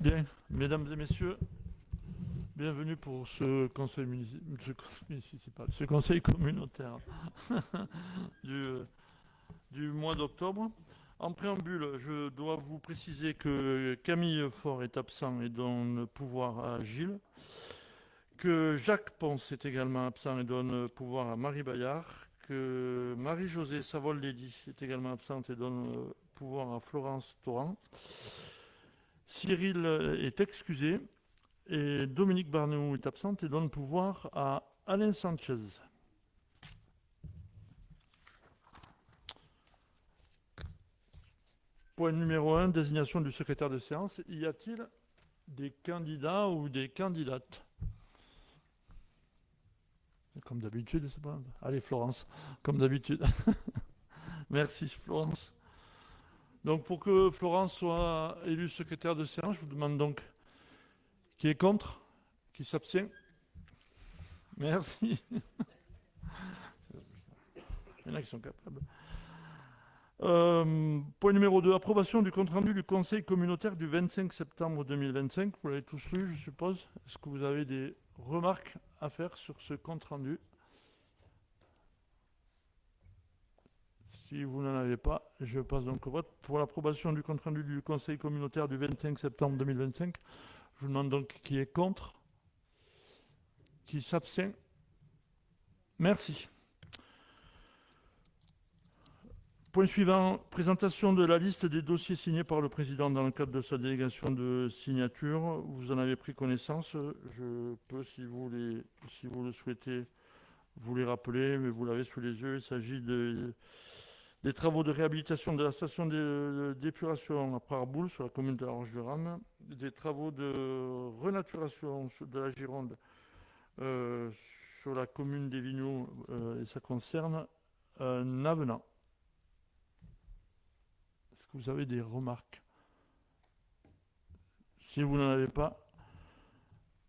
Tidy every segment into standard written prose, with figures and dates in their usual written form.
Bien, mesdames et messieurs, bienvenue pour ce conseil municipal, ce conseil communautaire du, euh, du mois d'octobre. En préambule, je dois vous préciser que Camille Faure est absent et donne pouvoir à Gilles, que Jacques Ponce est également absent et donne pouvoir à Marie Bayard, que Marie-Josée Savoldelli est également absente et donne pouvoir à Florence Torrent. Cyril est excusé et Dominique Barneau est absente et donne pouvoir à Alain Sanchez. Point numéro 1, désignation du secrétaire de séance. Y a-t-il des candidats ou des candidates? Comme d'habitude, c'est pas... Allez, Florence, comme d'habitude. Merci, Florence. Donc, pour que Florence soit élue secrétaire de séance, je vous demande donc qui est contre, qui s'abstient. Merci. Il y en a qui sont capables. Point numéro 2, approbation du compte-rendu du Conseil communautaire du 25 septembre 2025. Vous l'avez tous lu, je suppose. Est-ce que vous avez des remarques à faire sur ce compte-rendu? Si vous n'en avez pas, je passe donc au vote. Pour l'approbation du compte-rendu du Conseil communautaire du 25 septembre 2025, je vous demande donc qui est contre, qui s'abstient. Merci. Point suivant, présentation de la liste des dossiers signés par le président dans le cadre de sa délégation de signature. Vous en avez pris connaissance. Je peux, si vous le souhaitez, vous les rappeler, mais vous l'avez sous les yeux. Il s'agit des travaux de réhabilitation de la station d'épuration à Prarboul, sur la commune de la Roche-du-Rame, des travaux de renaturation de la Gironde sur la commune des Vignoux, et ça concerne un avenant. Est-ce que vous avez des remarques? Si vous n'en avez pas,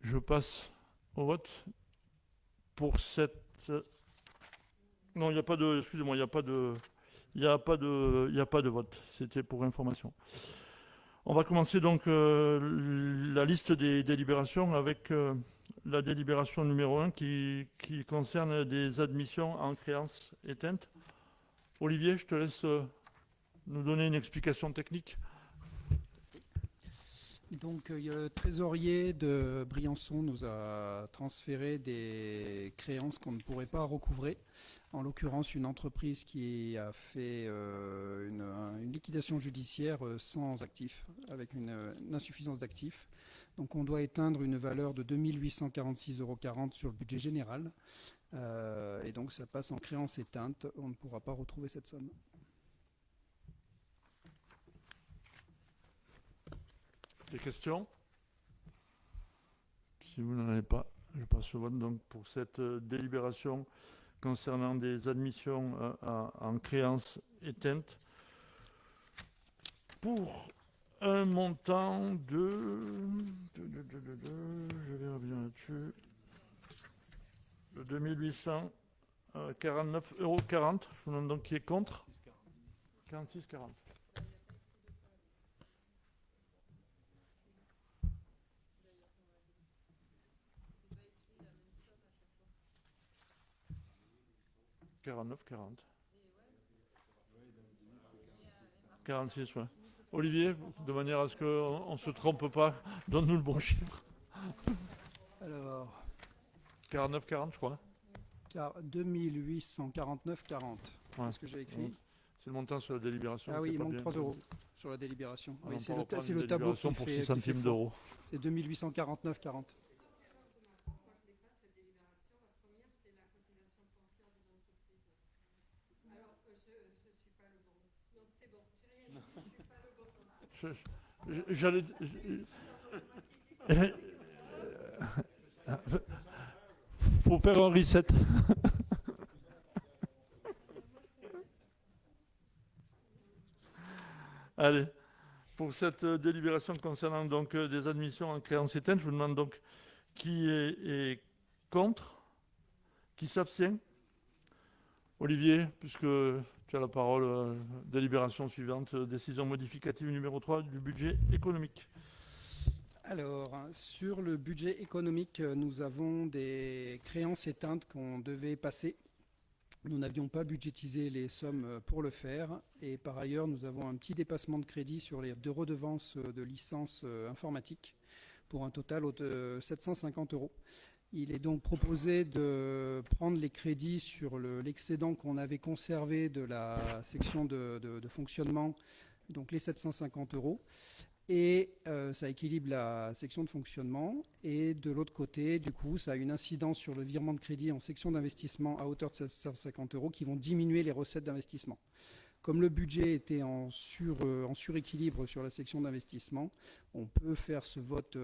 je passe au vote pour cette... Non, il n'y a pas de... Excusez-moi, il n'y a pas de... Il n'y a pas de vote. C'était pour information. On va commencer donc la liste des délibérations avec la délibération numéro 1 qui concerne des admissions en créance éteinte. Olivier, je te laisse nous donner une explication technique. Donc, le trésorier de Briançon nous a transféré des créances qu'on ne pourrait pas recouvrer. En l'occurrence, une entreprise qui a fait une liquidation judiciaire sans actifs, avec une insuffisance d'actifs. Donc, on doit éteindre une valeur de 2 846,40 € sur le budget général. Et donc, ça passe en créance éteinte. On ne pourra pas retrouver cette somme. Des questions? Si vous n'en avez pas, je passe au vote donc pour cette délibération concernant des admissions en créance éteinte pour un montant je vais bien là-dessus, de 2 849,40 €. Je vous demande donc qui est contre. 46,40. « 49, 40. 46, ouais. Olivier, de manière à ce qu'on ne se trompe pas, donne-nous le bon chiffre. Alors, 49, 40, je crois. 2 849,40. Ouais. C'est ce que j'ai écrit. C'est le montant sur la délibération. Ah oui, il manque bien. 3 € sur la délibération. Ah, Oui, on c'est parle pas le d'une tableau délibération qui pour fait, 6 centimes d'euros. C'est 2 849,40. J'allais... Faut faire un reset. Allez, pour cette délibération concernant donc des admissions en créance éteinte, je vous demande donc qui est contre, qui s'abstient. Olivier, puisque tu as la parole, délibération suivante, décision modificative numéro 3 du budget économique. Alors, sur le budget économique, nous avons des créances éteintes qu'on devait passer. Nous n'avions pas budgétisé les sommes pour le faire. Et par ailleurs, nous avons un petit dépassement de crédit sur les deux redevances de licence informatique pour un total de 750 euros. Il est donc proposé de prendre les crédits sur l'excédent qu'on avait conservé de la section de fonctionnement, donc les 750 euros. Et ça équilibre la section de fonctionnement. Et de l'autre côté, du coup, ça a une incidence sur le virement de crédit en section d'investissement à hauteur de 750 euros qui vont diminuer les recettes d'investissement. Comme le budget était en suréquilibre sur la section d'investissement, on peut faire ce vote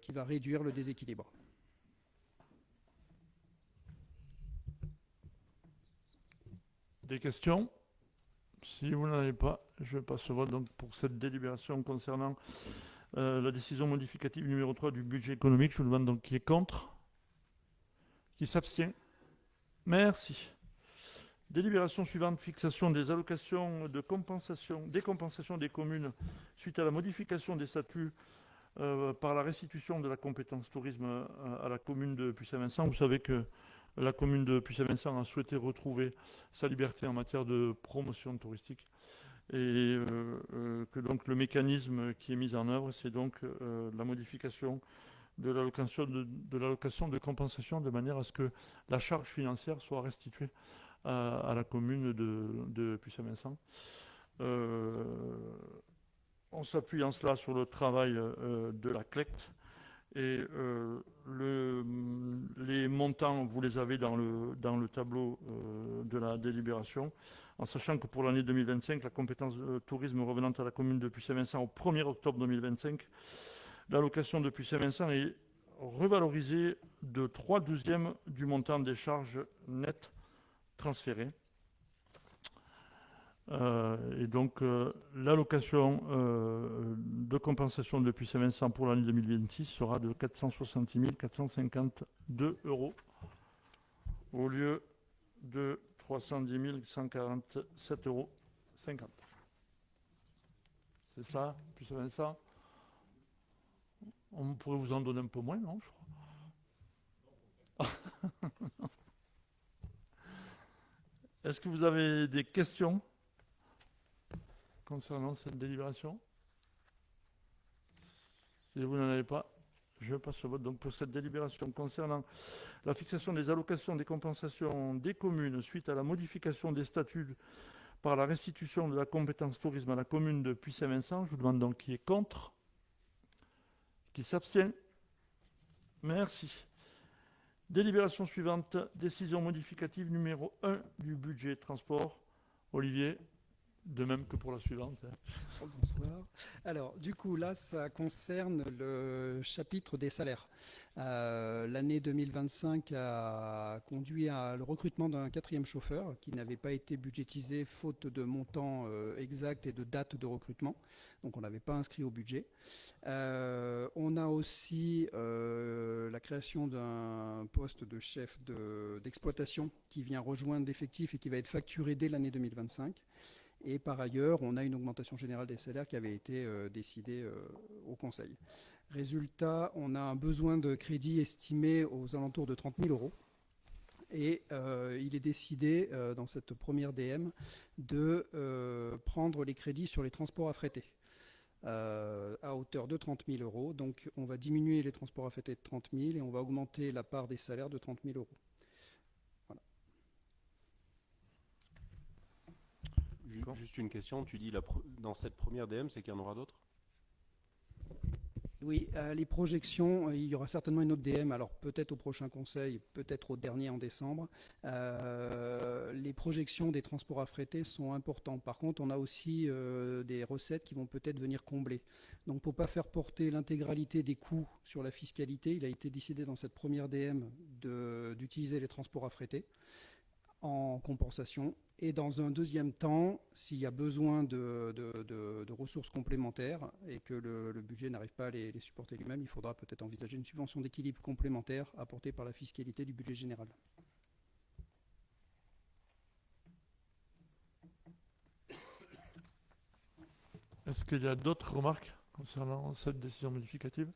qui va réduire le déséquilibre. Des questions? Si vous n'en avez pas, je passe au vote donc pour cette délibération concernant la décision modificative numéro 3 du budget économique. Je vous demande donc qui est contre, qui s'abstient. Merci. Délibération suivante, fixation des allocations de compensation, des compensations des communes suite à la modification des statuts par la restitution de la compétence tourisme à la commune de Puy-Saint-Vincent. Vous savez que la commune de Puy-Saint-Vincent a souhaité retrouver sa liberté en matière de promotion touristique et que donc le mécanisme qui est mis en œuvre, c'est donc la modification de l'allocation de compensation de manière à ce que la charge financière soit restituée à la commune de Puy-Saint-Vincent. On s'appuie en cela sur le travail de la CLECT et les montants, vous les avez dans le tableau de la délibération, en sachant que pour l'année 2025, la compétence tourisme revenant à la commune de Puy-Saint-Vincent au 1er octobre 2025, l'allocation de Puy-Saint-Vincent est revalorisée de 3/12 du montant des charges nettes transférées. Et donc l'allocation de compensation de Puy-Saint-Vincent pour l'année 2026 sera de 466 452 euros au lieu de 310 147,50 euros. C'est ça, Puy-Saint-Vincent? On pourrait vous en donner un peu moins, non, je crois. Est-ce que vous avez des questions concernant cette délibération? Si vous n'en avez pas, je passe au vote donc pour cette délibération concernant la fixation des allocations des compensations des communes suite à la modification des statuts par la restitution de la compétence tourisme à la commune de Puy-Saint-Vincent. Je vous demande donc qui est contre, qui s'abstient. Merci. Délibération suivante, décision modificative numéro 1 du budget transport. Olivier, de même que pour la suivante. Bonsoir. Alors, du coup, là, ça concerne le chapitre des salaires. L'année 2025 a conduit à le recrutement d'un 4e chauffeur qui n'avait pas été budgétisé faute de montant exact et de date de recrutement. Donc, on n'avait pas inscrit au budget. On a aussi la création d'un poste de chef d'exploitation qui vient rejoindre l'effectif et qui va être facturé dès l'année 2025. Et par ailleurs, on a une augmentation générale des salaires qui avait été décidée au Conseil. Résultat, on a un besoin de crédit estimé aux alentours de 30 000 euros. Et il est décidé, dans cette première DM, de prendre les crédits sur les transports affrétés à hauteur de 30 000 euros. Donc, on va diminuer les transports affrétés de 30 000 et on va augmenter la part des salaires de 30 000 euros. Juste une question, tu dis dans cette première DM, c'est qu'il y en aura d'autres? Oui, les projections, il y aura certainement une autre DM, alors peut-être au prochain conseil, peut-être au dernier en décembre. Les projections des transports affrétés sont importantes. Par contre, on a aussi des recettes qui vont peut-être venir combler. Donc pour ne pas faire porter l'intégralité des coûts sur la fiscalité, il a été décidé dans cette première DM d'utiliser les transports affrétés en compensation. Et dans un deuxième temps, s'il y a besoin de ressources complémentaires et que le budget n'arrive pas à les supporter lui-même, il faudra peut-être envisager une subvention d'équilibre complémentaire apportée par la fiscalité du budget général. Est-ce qu'il y a d'autres remarques concernant cette décision modificative?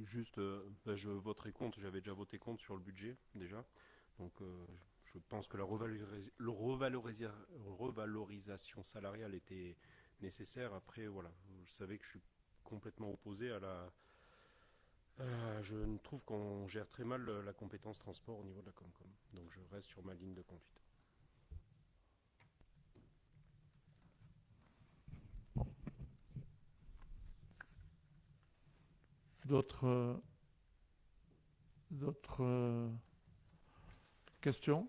Juste, je voterai contre. J'avais déjà voté contre sur le budget, déjà. Donc, je pense que la revalorisation salariale était nécessaire. Après, voilà, je savais que je suis complètement opposé à la. Je ne trouve qu'on gère très mal la compétence transport au niveau de la Comcom. Donc, je reste sur ma ligne de conduite. D'autres questions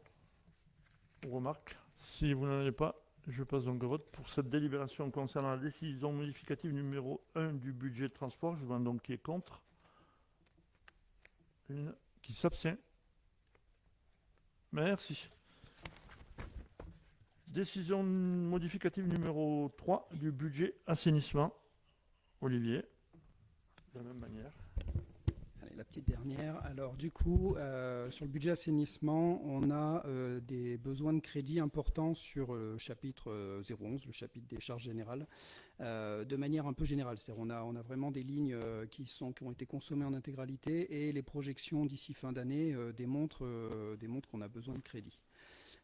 ou remarques? Si vous n'en avez pas, je passe donc au vote pour cette délibération concernant la décision modificative numéro 1 du budget de transport. Je demande donc qui est contre. Une qui s'abstient. Merci. Décision modificative numéro 3 du budget assainissement. Olivier, de la même manière. Allez, la petite dernière. Alors du coup, sur le budget assainissement, on a des besoins de crédit importants sur le chapitre 011, le chapitre des charges générales, de manière un peu générale. C'est-à-dire on a vraiment des lignes qui ont été consommées en intégralité et les projections d'ici fin d'année démontrent qu'on a besoin de crédit.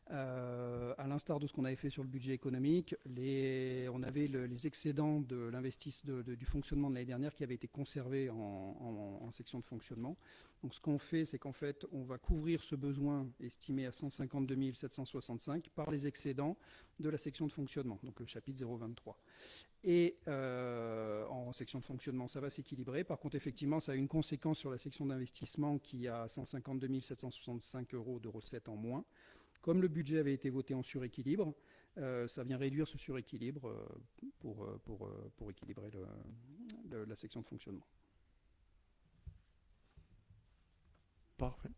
À l'instar de ce qu'on avait fait sur le budget économique, on avait les excédents de du fonctionnement de l'année dernière qui avaient été conservés en section de fonctionnement. Donc ce qu'on fait, c'est qu'en fait, on va couvrir ce besoin estimé à 152 765 par les excédents de la section de fonctionnement, donc le chapitre 023. Et en section de fonctionnement, ça va s'équilibrer. Par contre, effectivement, ça a une conséquence sur la section d'investissement qui a 152 765 euros de recettes en moins. Comme le budget avait été voté en suréquilibre, ça vient réduire ce suréquilibre pour équilibrer la section de fonctionnement. Parfait.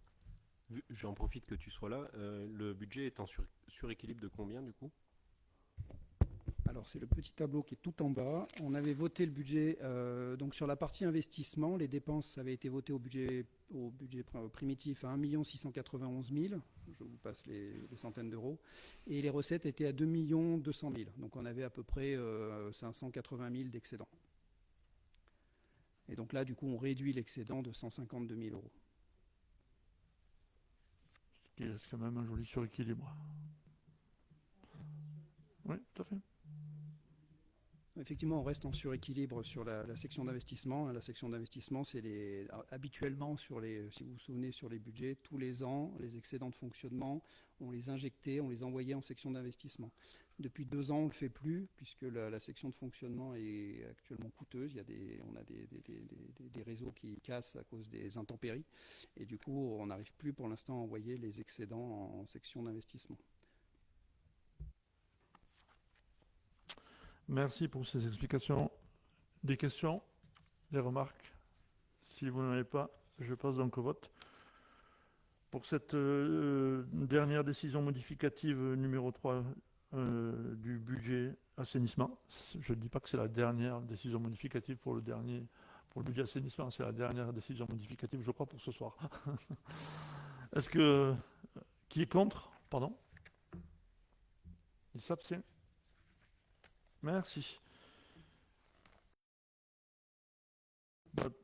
J'en profite que tu sois là. Le budget est en suréquilibre de combien du coup? Alors c'est le petit tableau qui est tout en bas. On avait voté le budget, donc sur la partie investissement, les dépenses avaient été votées au budget primitif à 1 691 000, je vous passe les centaines d'euros, et les recettes étaient à 2 200 000, donc on avait à peu près 580 000 d'excédent. Et donc là, du coup, on réduit l'excédent de 152 000 euros. Ce qui laisse quand même un joli suréquilibre. Oui, tout à fait. Effectivement, on reste en suréquilibre sur la section d'investissement. La section d'investissement, c'est habituellement, si vous vous souvenez, sur les budgets, tous les ans, les excédents de fonctionnement, on les injectait, on les envoyait en section d'investissement. Depuis 2 ans, on ne le fait plus, puisque la section de fonctionnement est actuellement coûteuse. On a des réseaux qui cassent à cause des intempéries. Et du coup, on n'arrive plus pour l'instant à envoyer les excédents en section d'investissement. Merci pour ces explications. Des questions? Des remarques? Si vous n'en avez pas, je passe donc au vote. Pour cette dernière décision modificative numéro 3 du budget assainissement, je ne dis pas que c'est la dernière décision modificative pour le budget assainissement, c'est la dernière décision modificative, je crois, pour ce soir. Est-ce que... Qui est contre? Pardon? Il s'abstient? Merci.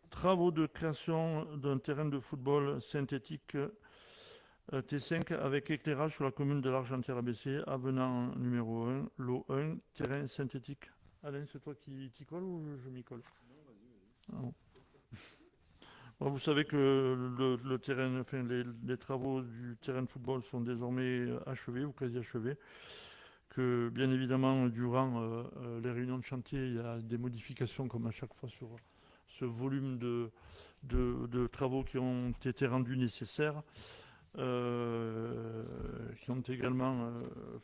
Travaux de création d'un terrain de football synthétique T5 avec éclairage sur la commune de l'Argentière-ABC, avenant numéro 1, lot 1, terrain synthétique. Alain, c'est toi qui t'y colle ou je m'y colle? Non, vas-y. Ah bon. Bon, vous savez que le terrain, enfin, les travaux du terrain de football sont désormais achevés ou quasi achevés. Que bien évidemment, durant les réunions de chantier, il y a des modifications comme à chaque fois sur ce volume de travaux qui ont été rendus nécessaires, qui ont également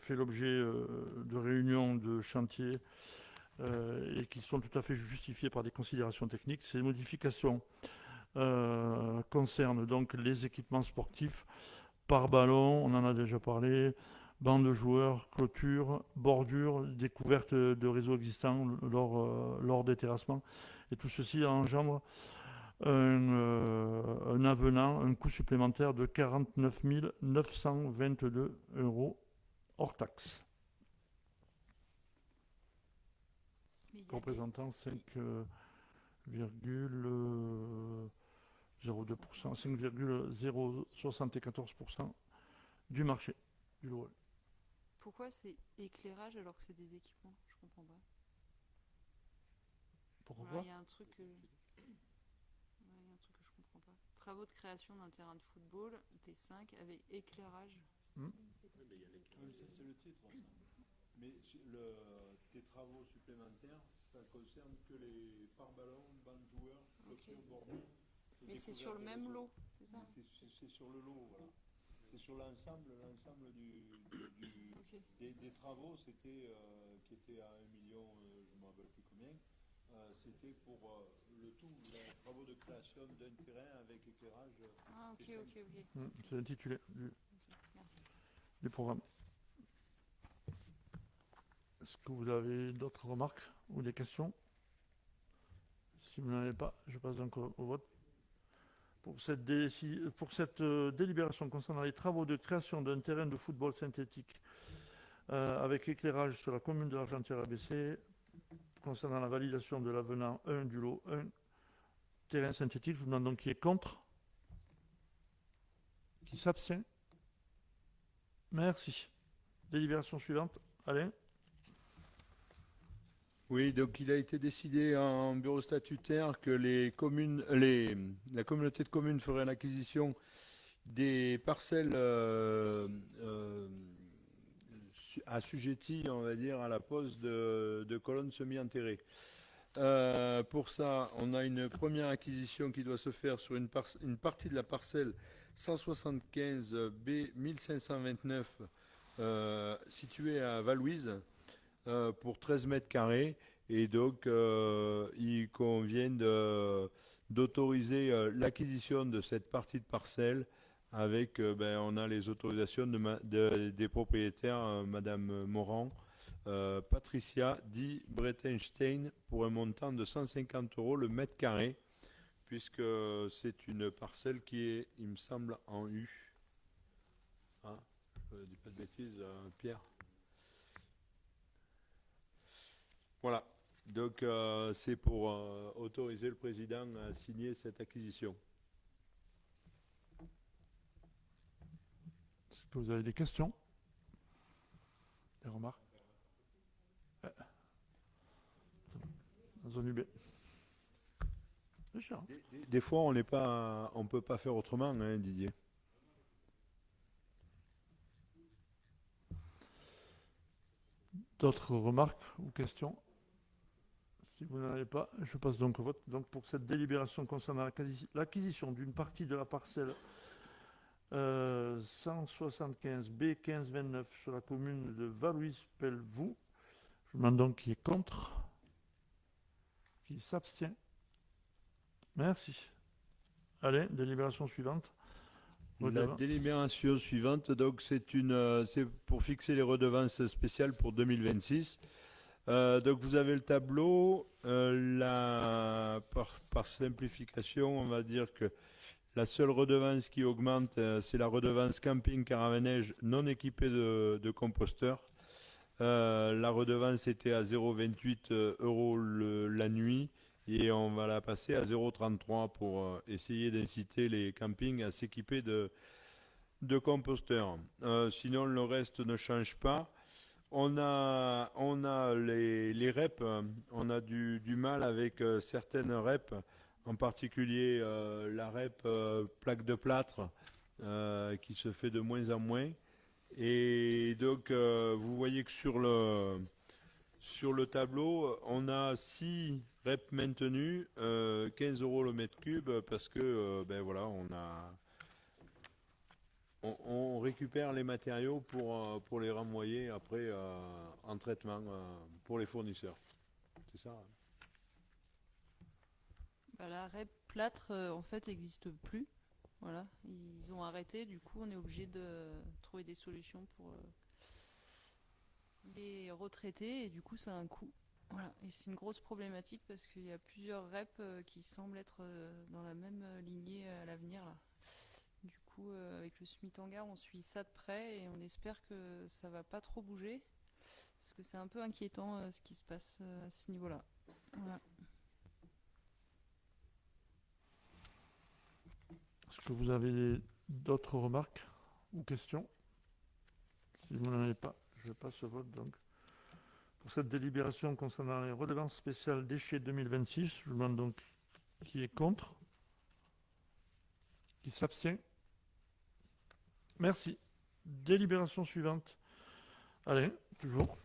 fait l'objet de réunions de chantier et qui sont tout à fait justifiées par des considérations techniques. Ces modifications concernent donc les équipements sportifs par ballon, on en a déjà parlé, banc de joueurs, clôture, bordure, découverte de réseaux existants lors des terrassements. Et tout ceci engendre un avenant, un coût supplémentaire de 49 922 euros hors taxe. Représentant 5,02%, 5,074% du marché du LOL. Pourquoi c'est éclairage alors que c'est des équipements? Je comprends pas. Pourquoi Voilà, pas il y a un truc que... ouais, il y a un truc que je comprends pas. Travaux de création d'un terrain de football, T5, avec éclairage. Oui, mais ça, c'est le titre, ça. Mais tes travaux supplémentaires, ça concerne que les pare-ballons, bancs joueurs, clôtures, bordures. Mais c'est sur le même lot, c'est ça? C'est sur le lot, voilà. C'est sur l'ensemble Ok. des travaux, c'était qui était à 1 million, je ne me rappelle plus combien. C'était pour le tout, les travaux de création d'un terrain avec éclairage. Ah, ok, T5. ok, ok. C'est l'intitulé Merci. du programme. Est-ce que vous avez d'autres remarques ou des questions? Si vous n'en avez pas, je passe donc au vote. Pour cette délibération concernant les travaux de création d'un terrain de football synthétique avec éclairage sur la commune de l'Argentière ABC, concernant la validation de l'avenant 1 du lot 1, terrain synthétique, je vous demande donc qui est contre, qui s'abstient. Merci. Délibération suivante. Alain. Oui, donc il a été décidé en bureau statutaire que la communauté de communes ferait l'acquisition des parcelles assujetties, on va dire, à la pose de colonnes semi-enterrées. Pour ça, on a une première acquisition qui doit se faire sur une partie de la parcelle 175 B 1529 située à Valouise. Pour 13 mètres carrés, et donc il convient d'autoriser l'acquisition de cette partie de parcelle avec, on a les autorisations des propriétaires, Madame Morand, Patricia dit Bretenstein, pour un montant de 150 € le mètre carré, puisque c'est une parcelle qui est, il me semble, en U. Ah, je ne dis pas de bêtises, Pierre. Voilà, donc c'est pour autoriser le président à signer cette acquisition. Est-ce que vous avez des questions? Des remarques? La zone UB. C'est cher. Des fois, on ne peut pas faire autrement, hein, Didier. D'autres remarques ou questions? Si vous n'en avez pas, je passe donc au vote. Donc pour cette délibération concernant l'acquisition d'une partie de la parcelle 175 B 1529 sur la commune de Valouise-Pelvoux, je demande donc qui est contre, qui s'abstient. Merci. Allez, délibération suivante. La délibération suivante, donc c'est pour fixer les redevances spéciales pour 2026. Donc vous avez le tableau, par simplification, on va dire que la seule redevance qui augmente, c'est la redevance camping caravanège non équipé de composteur. La redevance était à 0,28 € la nuit, et on va la passer à 0,33 pour essayer d'inciter les campings à s'équiper de composteurs. Sinon, le reste ne change pas. On a les REP, on a du mal avec certaines REP, en particulier la REP plaque de plâtre qui se fait de moins en moins. Et donc vous voyez que sur le tableau, on a 6 REP maintenues, 15 € le mètre cube, parce que voilà, on récupère les matériaux pour les renvoyer après en traitement pour les fournisseurs. C'est ça, hein. La REP plâtre, en fait, n'existe plus. Voilà, ils ont arrêté. Du coup, on est obligé de trouver des solutions pour les retraités. Et du coup, ça a un coût. Voilà, et c'est une grosse problématique parce qu'il y a plusieurs REP qui semblent être dans la même lignée à l'avenir là. Du coup, avec le Smithangar, on suit ça de près et on espère que ça va pas trop bouger parce que c'est un peu inquiétant ce qui se passe à ce niveau-là. Voilà. que vous avez d'autres remarques ou questions? Si vous n'en avez pas, je passe au vote donc. Pour cette délibération concernant les redevances spéciales déchets 2026, je demande donc qui est contre, qui s'abstient. Merci. Délibération suivante. Alain, toujours.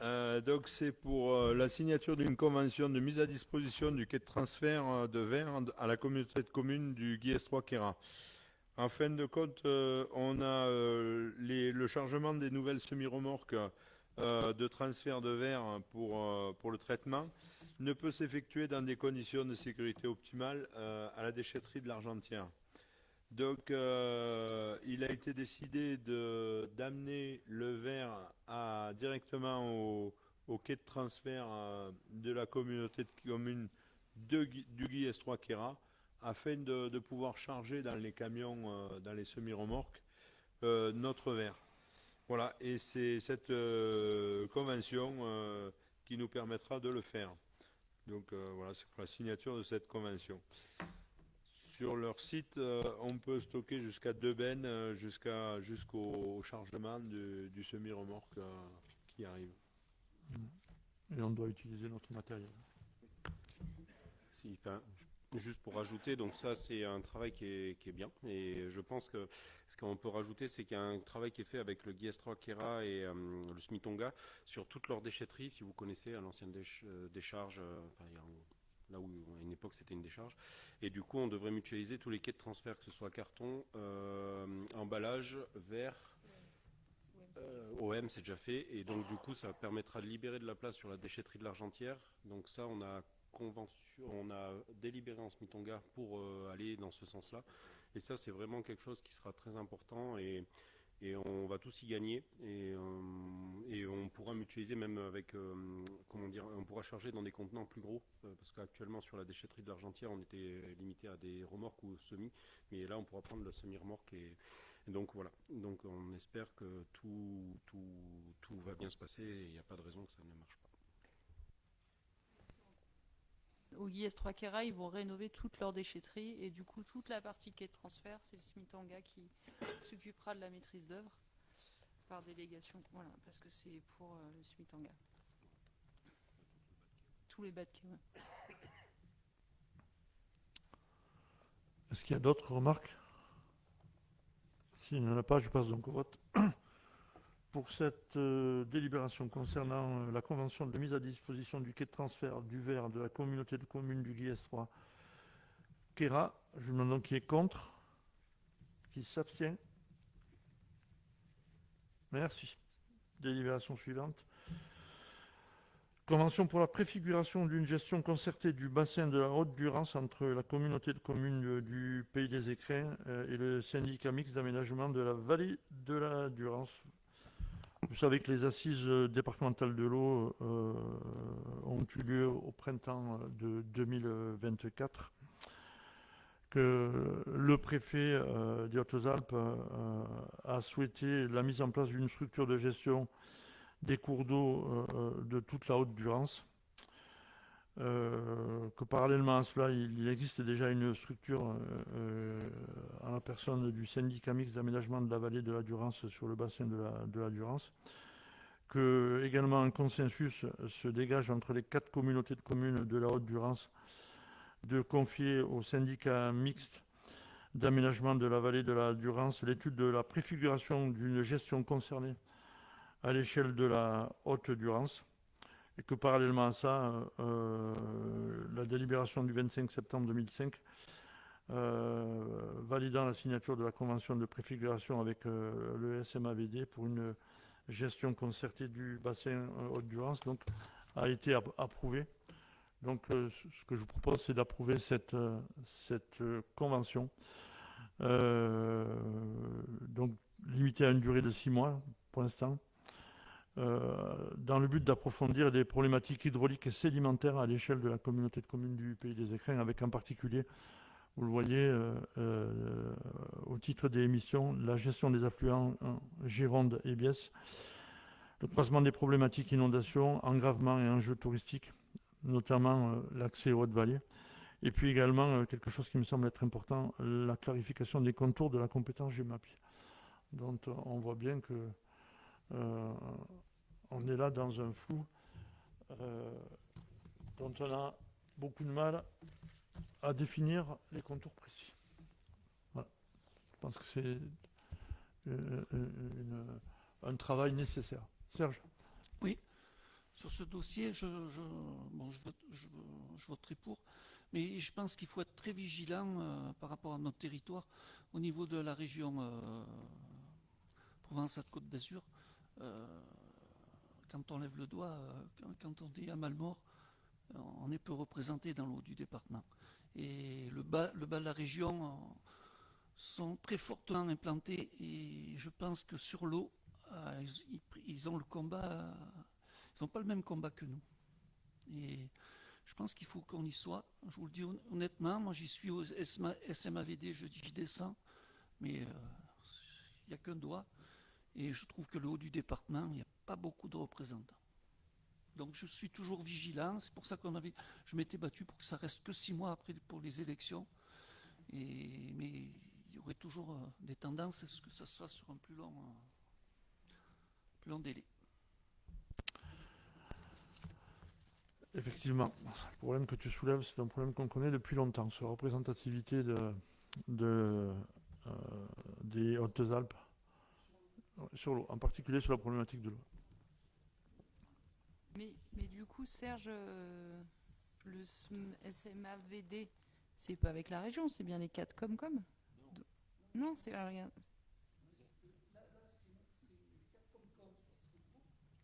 Donc c'est pour la signature d'une convention de mise à disposition du quai de transfert de verre à la communauté de communes du Guiers 3 Queyras. En fin de compte, on a le chargement des nouvelles semi-remorques de transfert de verre pour le traitement ne peut s'effectuer dans des conditions de sécurité optimales à la déchetterie de l'Argentière. Donc, il a été décidé d'amener le verre directement au quai de transfert de la communauté de communes du Guiers 3 Queyras afin de pouvoir charger dans les camions, dans les semi-remorques, notre verre. Voilà, et c'est cette convention qui nous permettra de le faire. Donc voilà, c'est pour la signature de cette convention. Sur leur site, on peut stocker jusqu'à 2 bennes jusqu'au chargement du semi-remorque qui arrive. Et on doit utiliser notre matériel. Juste pour rajouter, donc ça c'est un travail qui est bien, et je pense que ce qu'on peut rajouter, c'est qu'il y a un travail qui est fait avec le Guiers 3 Queyras et le Smitonga sur toute leur déchetterie. Si vous connaissez à l'ancienne décharge, là où à une époque c'était une décharge, et du coup on devrait mutualiser tous les quais de transfert, que ce soit carton, emballage, verre, OM c'est déjà fait, et donc du coup ça permettra de libérer de la place sur la déchetterie de l'Argentière. Donc ça on a délibéré en Smitonga pour aller dans ce sens-là, et ça c'est vraiment quelque chose qui sera très important, et on va tous y gagner, et on pourra mutualiser même avec on pourra charger dans des contenants plus gros, parce qu'actuellement sur la déchetterie de l'Argentière on était limité à des remorques ou semi, mais là on pourra prendre la semi-remorque, et donc voilà, donc on espère que tout va bien se passer, et il n'y a pas de raison que ça ne marche pas. Au Guiers 3 Queyras, ils vont rénover toute leur déchetterie, et du coup toute la partie quai de transfert, c'est le Smitanga qui s'occupera de la maîtrise d'œuvre par délégation. Voilà, parce que c'est pour le Smitanga. Tous les bas de quai. Ouais. Est-ce qu'il y a d'autres remarques? S'il n'y en a pas, je passe donc au vote. Pour cette délibération concernant la convention de mise à disposition du quai de transfert du verre de la communauté de communes du Guiers 3 Queyras, je vous demande donc qui est contre, qui s'abstient. Merci. Délibération suivante. Convention pour la préfiguration d'une gestion concertée du bassin de la Haute-Durance entre la communauté de communes du Pays des Écrins et le syndicat mixte d'aménagement de la vallée de la Durance. Vous savez que les assises départementales de l'eau ont eu lieu au printemps de 2024, que le préfet des Hautes-Alpes a souhaité la mise en place d'une structure de gestion des cours d'eau de toute la Haute-Durance, que parallèlement à cela, il existe déjà une structure en la personne du syndicat mixte d'aménagement de la vallée de la Durance sur le bassin de la Durance, que également un consensus se dégage entre les 4 communautés de communes de la Haute-Durance de confier au syndicat mixte d'aménagement de la vallée de la Durance l'étude de la préfiguration d'une gestion concernée à l'échelle de la Haute-Durance, et que parallèlement à ça, la délibération du 25 septembre 2005 validant la signature de la convention de préfiguration avec le SMAVD pour une gestion concertée du bassin Haute-Durance, donc a été approuvée. Donc ce que je vous propose, c'est d'approuver cette convention, donc limitée à une durée de 6 mois pour l'instant, dans le but d'approfondir les problématiques hydrauliques et sédimentaires à l'échelle de la communauté de communes du Pays des Écrins, avec en particulier, vous le voyez, au titre des émissions, la gestion des affluents Gironde et Biesse, le croisement des problématiques inondations, engravement et enjeux touristiques, notamment l'accès aux Hautes-Vallées, Et puis également, quelque chose qui me semble être important, la clarification des contours de la compétence GEMAPI. Donc on voit bien que on est là dans un flou dont on a beaucoup de mal à définir les contours précis. Voilà. Je pense que c'est un travail nécessaire. Serge? Oui, sur ce dossier, je voterai pour, mais je pense qu'il faut être très vigilant par rapport à notre territoire au niveau de la région Provence-Alpes-Côte d'Azur. Quand on lève le doigt, quand on dit à Malmort, on est peu représenté dans l'eau du département. Et le bas de la région sont très fortement implantés et je pense que sur l'eau, ils ont le combat, ils n'ont pas le même combat que nous. Et je pense qu'il faut qu'on y soit. Je vous le dis honnêtement, moi j'y suis au SMAVD, j'y descends, mais il n'y a qu'un doigt. Et je trouve que le haut du département, il n'y a pas beaucoup de représentants. Donc je suis toujours vigilant. C'est pour ça je m'étais battu pour que ça reste que 6 mois après pour les élections. Mais il y aurait toujours des tendances à ce que ça se fasse sur un plus long délai. Effectivement, le problème que tu soulèves, c'est un problème qu'on connaît depuis longtemps, sur la représentativité des Hautes-Alpes sur l'eau, en particulier sur la problématique de l'eau. Mais du coup, Serge, le SMAVD, c'est pas avec la région, c'est bien les 4 Comcom. Non, c'est rien.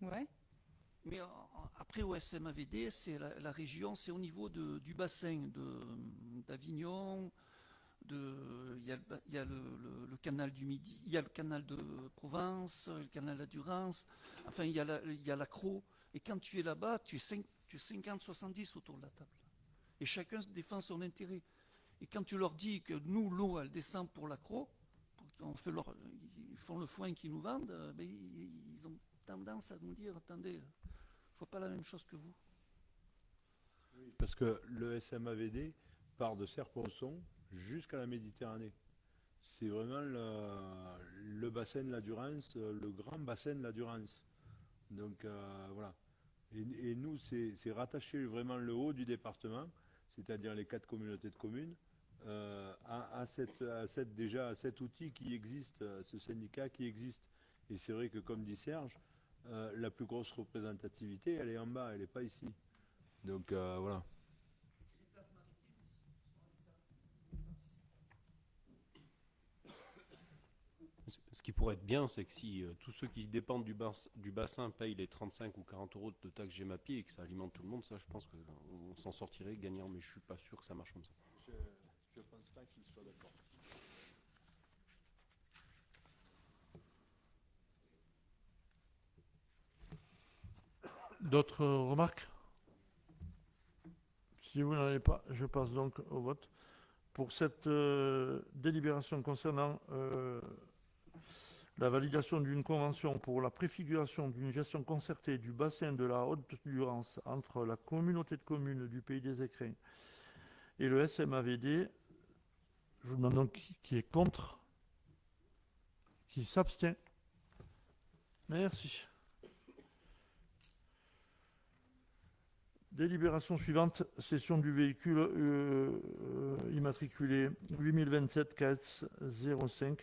Ouais. Mais après au SMAVD, c'est la région, c'est au niveau du bassin d'Avignon, il y a le canal du Midi, il y a le canal de Provence, le canal de Durance, enfin il y a l'Accro. Et quand tu es là-bas, tu es 50-70 autour de la table. Et chacun défend son intérêt. Et quand tu leur dis que nous, l'eau, elle descend pour l'Accro, ils font le foin qu'ils nous vendent, mais ils ont tendance à nous dire, attendez, je vois pas la même chose que vous. Oui, parce que le SMAVD part de Serponçon jusqu'à la Méditerranée. C'est vraiment le bassin de la Durance, le grand bassin de la Durance. Donc voilà. Et nous, c'est rattacher vraiment le haut du département, c'est-à-dire les 4 communautés de communes, à cet outil qui existe, ce syndicat qui existe. Et c'est vrai que, comme dit Serge, la plus grosse représentativité, elle est en bas, elle n'est pas ici. Donc voilà. Ce qui pourrait être bien, c'est que si tous ceux qui dépendent du bassin payent les 35 ou 40 euros de taxe GEMAPI et que ça alimente tout le monde, ça je pense qu'on s'en sortirait gagnant, mais je suis pas sûr que ça marche comme ça. Je pense pas qu'ils soient d'accord. D'autres remarques? Si vous n'en avez pas, je passe donc au vote. Pour cette délibération concernant la validation d'une convention pour la préfiguration d'une gestion concertée du bassin de la Haute-Durance entre la communauté de communes du Pays des Écrins et le SMAVD, je vous demande donc qui est contre, qui s'abstient. Merci. Délibération suivante, cession du véhicule immatriculé 8027 KS 05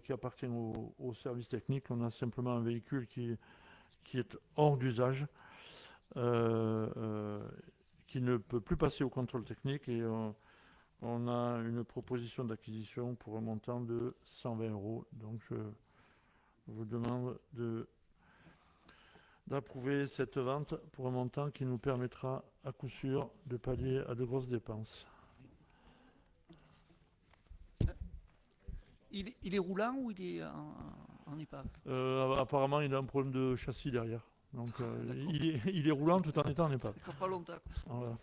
qui appartient au service technique. On a simplement un véhicule qui est hors d'usage, qui ne peut plus passer au contrôle technique et on a une proposition d'acquisition pour un montant de 120 €. Donc je vous demande d'approuver cette vente pour un montant qui nous permettra à coup sûr de pallier à de grosses dépenses. Il est roulant ou il est en épave? Apparemment, il a un problème de châssis derrière. Donc, il est roulant tout en étant en épave. Ça pas longtemps. Voilà.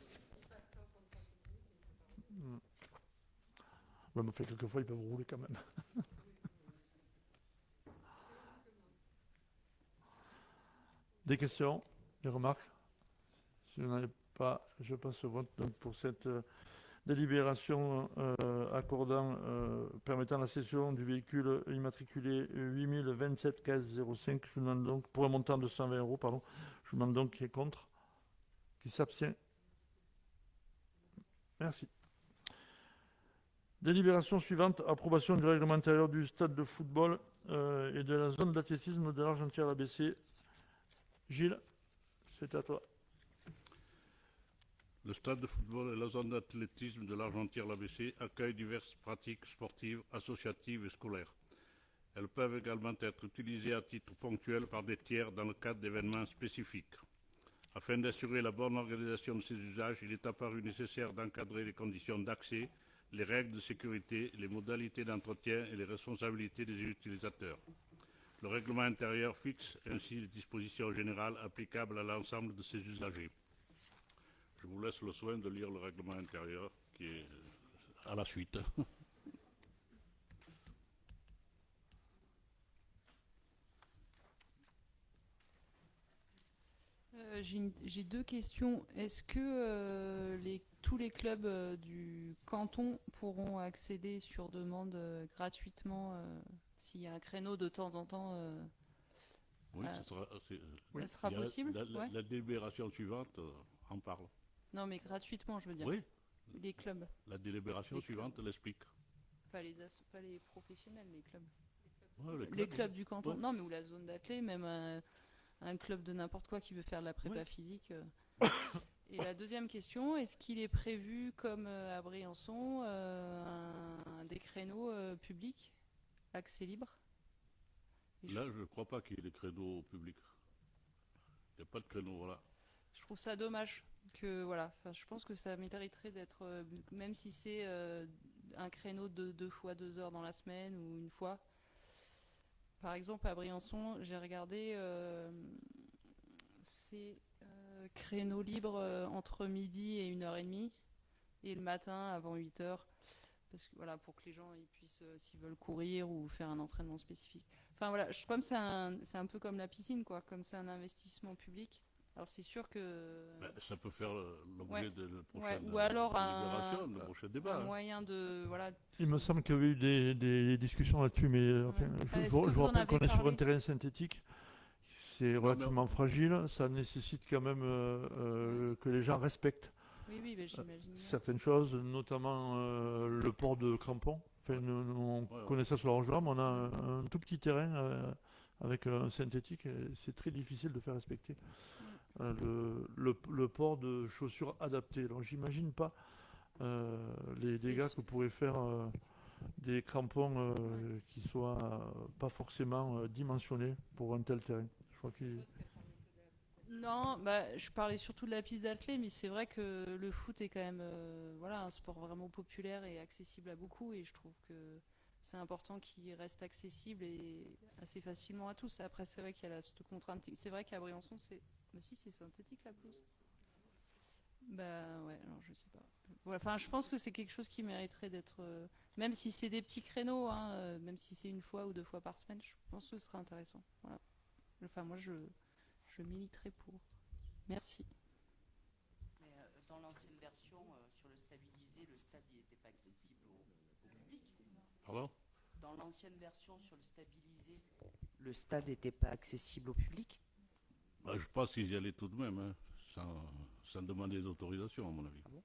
Ouais, mais quelquefois, ils peuvent rouler quand même. Des questions, des remarques? Si vous n'en avez pas. Je passe au vote donc, pour cette délibération permettant la cession du véhicule immatriculé 8027 1505. Je demande donc, pour un montant de 120 euros, pardon. Je demande donc qui est contre, qui s'abstient. Merci. Délibération suivante, approbation du règlement intérieur du stade de football et de la zone d'athlétisme de l'Argentière-ABC. Gilles, c'est à toi. Le stade de football et la zone d'athlétisme de l'Argentière-l'ABC accueillent diverses pratiques sportives, associatives et scolaires. Elles peuvent également être utilisées à titre ponctuel par des tiers dans le cadre d'événements spécifiques. Afin d'assurer la bonne organisation de ces usages, il est apparu nécessaire d'encadrer les conditions d'accès, les règles de sécurité, les modalités d'entretien et les responsabilités des utilisateurs. Le règlement intérieur fixe ainsi les dispositions générales applicables à l'ensemble de ces usagers. Je vous laisse le soin de lire le règlement intérieur qui est à la suite. J'ai deux questions. Est-ce que tous les clubs du canton pourront accéder sur demande gratuitement s'il y a un créneau de temps en temps Oui, ça sera possible la délibération suivante en parle. Non, mais gratuitement, je veux dire. Oui, Les clubs. la délibération Les suivante l'explique. Pas les professionnels, les clubs. Ouais, Les clubs du canton. Ouais. Non, mais ou la zone d'athlé, même un club de n'importe quoi qui veut faire de la prépa physique. Et la deuxième question, est-ce qu'il est prévu, comme à Briançon, des créneaux publics, accès libre? Là, je ne crois pas qu'il y ait des créneaux au public. Il n'y a pas de créneau, voilà. Je trouve ça dommage que voilà. Enfin, je pense que ça mériterait d'être, même si c'est un créneau de 2 fois 2 heures dans la semaine ou une fois. Par exemple, à Briançon, j'ai regardé, c'est créneau libre entre midi et 1h30 et le matin avant 8h. Parce que voilà, pour que les gens ils puissent, s'ils veulent courir ou faire un entraînement spécifique. Enfin voilà, comme c'est un peu comme la piscine, quoi, comme c'est un investissement public. Alors c'est sûr que Ça peut faire l'objet de la prochaine ou alors délibération, de prochain débat. un moyen de voilà. Il me semble qu'il y avait eu des discussions là-dessus, mais enfin, je Est-ce vous que vous en rappelle avez qu'on est sur un parlé terrain synthétique. C'est relativement fragile. Ça nécessite quand même que les gens respectent Oui, mais j'imagine bien. certaines choses, notamment le port de crampons. Enfin, on connaît ça sur la Roche-Rame, on a un tout petit terrain avec un synthétique. C'est très difficile de faire respecter le port de chaussures adaptées. Alors, j'imagine pas les dégâts que pourraient faire des crampons qui soient pas forcément dimensionnés pour un tel terrain. Je crois qu'il... Non, bah, je parlais surtout de la piste d'athlé, mais c'est vrai que le foot est quand même voilà, un sport vraiment populaire et accessible à beaucoup, et je trouve que c'est important qu'il reste accessible et assez facilement à tous. Après, c'est vrai qu'il y a cette contrainte. C'est vrai qu'à Briançon, c'est... Bah si, c'est synthétique la pelouse. Bah ouais, alors je sais pas. Ouais, enfin, je pense que c'est quelque chose qui mériterait d'être... même si c'est des petits créneaux, hein, même si c'est une fois ou 2 fois par semaine, je pense que ce serait intéressant. Voilà. Enfin, moi, je militerai pour. Merci. Mais dans l'ancienne version, sur le stabilisé, le stade n'était pas accessible au public. Pardon ? Dans l'ancienne version, sur le stabilisé, le stade n'était pas accessible au public. Bah, je pense qu'ils y allaient tout de même, hein, sans demander d'autorisation, à mon avis.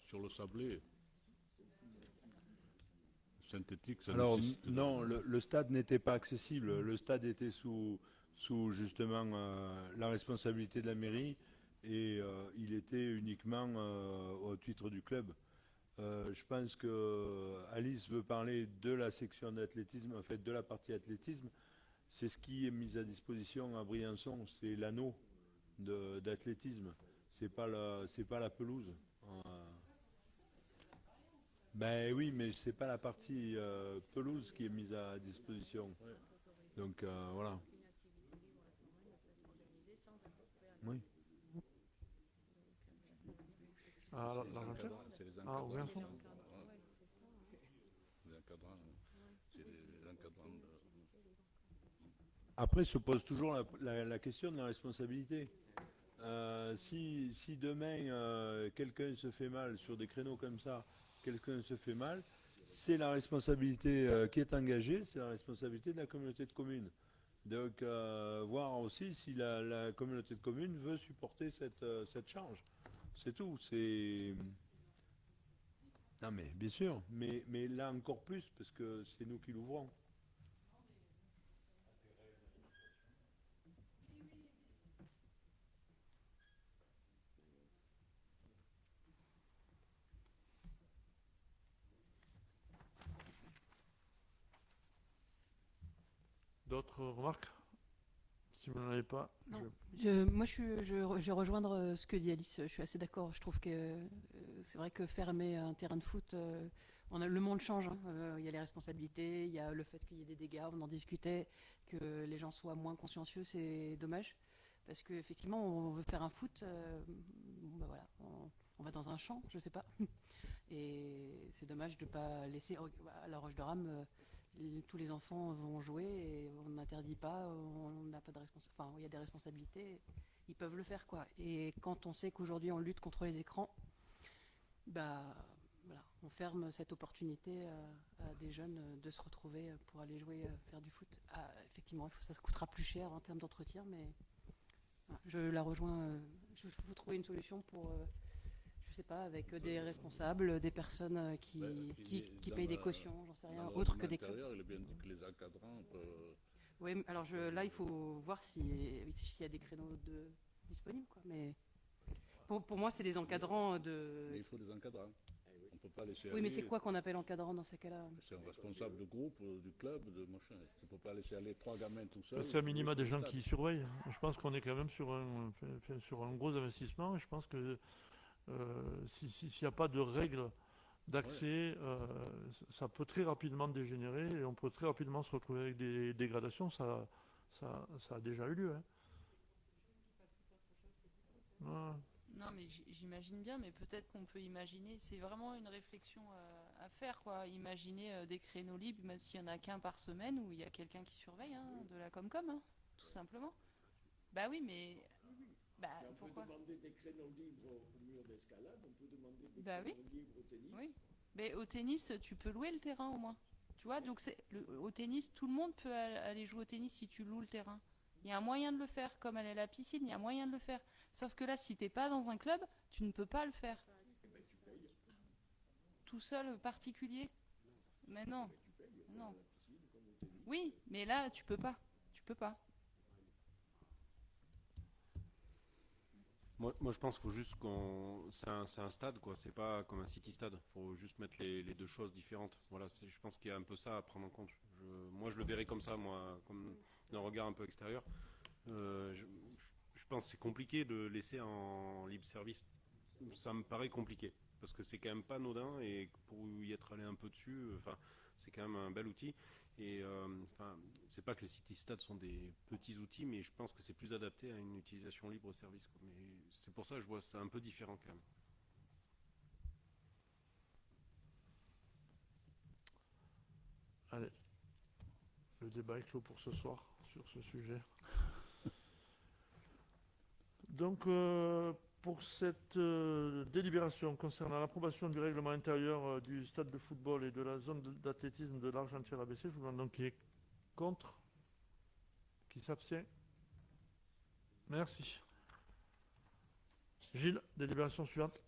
Sur le sablé synthétique, ça Alors nécessite... non, le stade n'était pas accessible. Le stade était sous justement la responsabilité de la mairie et il était uniquement au titre du club. Je pense que Alice veut parler de la section d'athlétisme, en fait de la partie athlétisme. C'est ce qui est mis à disposition à Briançon, c'est l'anneau d'athlétisme. C'est pas la pelouse. Ben oui, mais c'est pas la partie pelouse qui est mise à disposition. Ouais. Donc voilà. Oui. Ah, C'est les l'Argentière encadrants, c'est les Ah, encadrants. au Briançon. Les encadrants, c'est les encadrants de... Après se pose toujours la question de la responsabilité. Si demain quelqu'un se fait mal sur des créneaux comme ça, quelqu'un se fait mal, c'est la responsabilité qui est engagée, c'est la responsabilité de la communauté de communes. Donc, voir aussi si la communauté de communes veut supporter cette charge. C'est tout. Non, mais bien sûr. Mais là encore plus, parce que c'est nous qui l'ouvrons. D'autres remarques? Si vous n'en avez pas, Non. Je vais rejoindre ce que dit Alice. Je suis assez d'accord. Je trouve que c'est vrai que fermer un terrain de foot, le monde change, hein. Il y a les responsabilités, il y a le fait qu'il y ait des dégâts, on en discutait, que les gens soient moins consciencieux, c'est dommage. Parce qu'effectivement, on veut faire un foot, bon, bah voilà, on va dans un champ, je sais pas. Et c'est dommage de ne pas laisser. À la Roche de Rame, tous les enfants vont jouer et on n'interdit pas, on n'a pas de enfin, il y a des responsabilités, ils peuvent le faire, quoi. Et quand on sait qu'aujourd'hui on lutte contre les écrans, bah voilà, on ferme cette opportunité à des jeunes de se retrouver pour aller jouer, faire du foot. Ah, effectivement, ça coûtera plus cher en termes d'entretien, mais voilà, je la rejoins. Je vous trouver une solution pour, je sais pas, avec des responsables, des personnes qui payent des cautions, j'en sais rien, autre que des clubs. Il est bien dit que les encadrants peuvent... Oui, alors là, il faut voir s'il y a des créneaux disponibles, quoi. Mais pour moi, c'est des encadrants de. Mais il faut des encadrants. On peut pas laisser Oui, aller. mais c'est quoi qu'on appelle encadrant dans ces cas-là? C'est un responsable de groupe, du club, de machin. Tu peux pas laisser aller 3 gamins tout seuls. c'est à minima des gens qui surveillent. Je pense qu'on est quand même sur un gros investissement. Et je pense que s'il n'y a pas de règles d'accès, ça peut très rapidement dégénérer et on peut très rapidement se retrouver avec des dégradations. Ça a déjà eu lieu, hein. Ouais. Non, mais j'imagine bien, mais peut-être qu'on peut imaginer, c'est vraiment une réflexion à faire, quoi. Imaginer des créneaux libres, même s'il n'y en a qu'un par semaine, où il y a quelqu'un qui surveille, hein, de la Comcom, hein, tout simplement. Bah oui, mais... Bah, pourquoi? On peut demander des créneaux libres au mur d'escalade, on peut demander des Bah créneaux libres au tennis. Oui. Mais au tennis, tu peux louer le terrain au moins. Tu vois, donc au tennis, tout le monde peut aller jouer au tennis si tu loues le terrain. Il y a un moyen de le faire, comme aller à la piscine, il y a un moyen de le faire. Sauf que là, si t'es pas dans un club, tu ne peux pas le faire. Tout seul, particulier. Mais non. Non. Oui, mais là, tu peux pas. Tu peux pas. Moi, je pense qu'il faut juste c'est un stade, quoi. C'est pas comme un city stade. Il faut juste mettre les deux choses différentes. Voilà, je pense qu'il y a un peu ça à prendre en compte. Moi, je le verrais comme ça, moi, comme d'un regard un peu extérieur. Je pense que c'est compliqué de laisser en libre service. Ça me paraît compliqué parce que c'est quand même pas anodin et pour y être allé un peu dessus, enfin, c'est quand même un bel outil. Et enfin, c'est pas que les city stades sont des petits outils, mais je pense que c'est plus adapté à une utilisation libre service, quoi. Mais c'est pour ça que je vois ça un peu différent quand même. Allez, le débat est clos pour ce soir sur ce sujet. Donc, pour cette délibération concernant l'approbation du règlement intérieur du stade de football et de la zone d'athlétisme de l'Argentière-ABC, je vous demande donc qui est contre, qui s'abstient. Merci. Gilles, délibération suivante.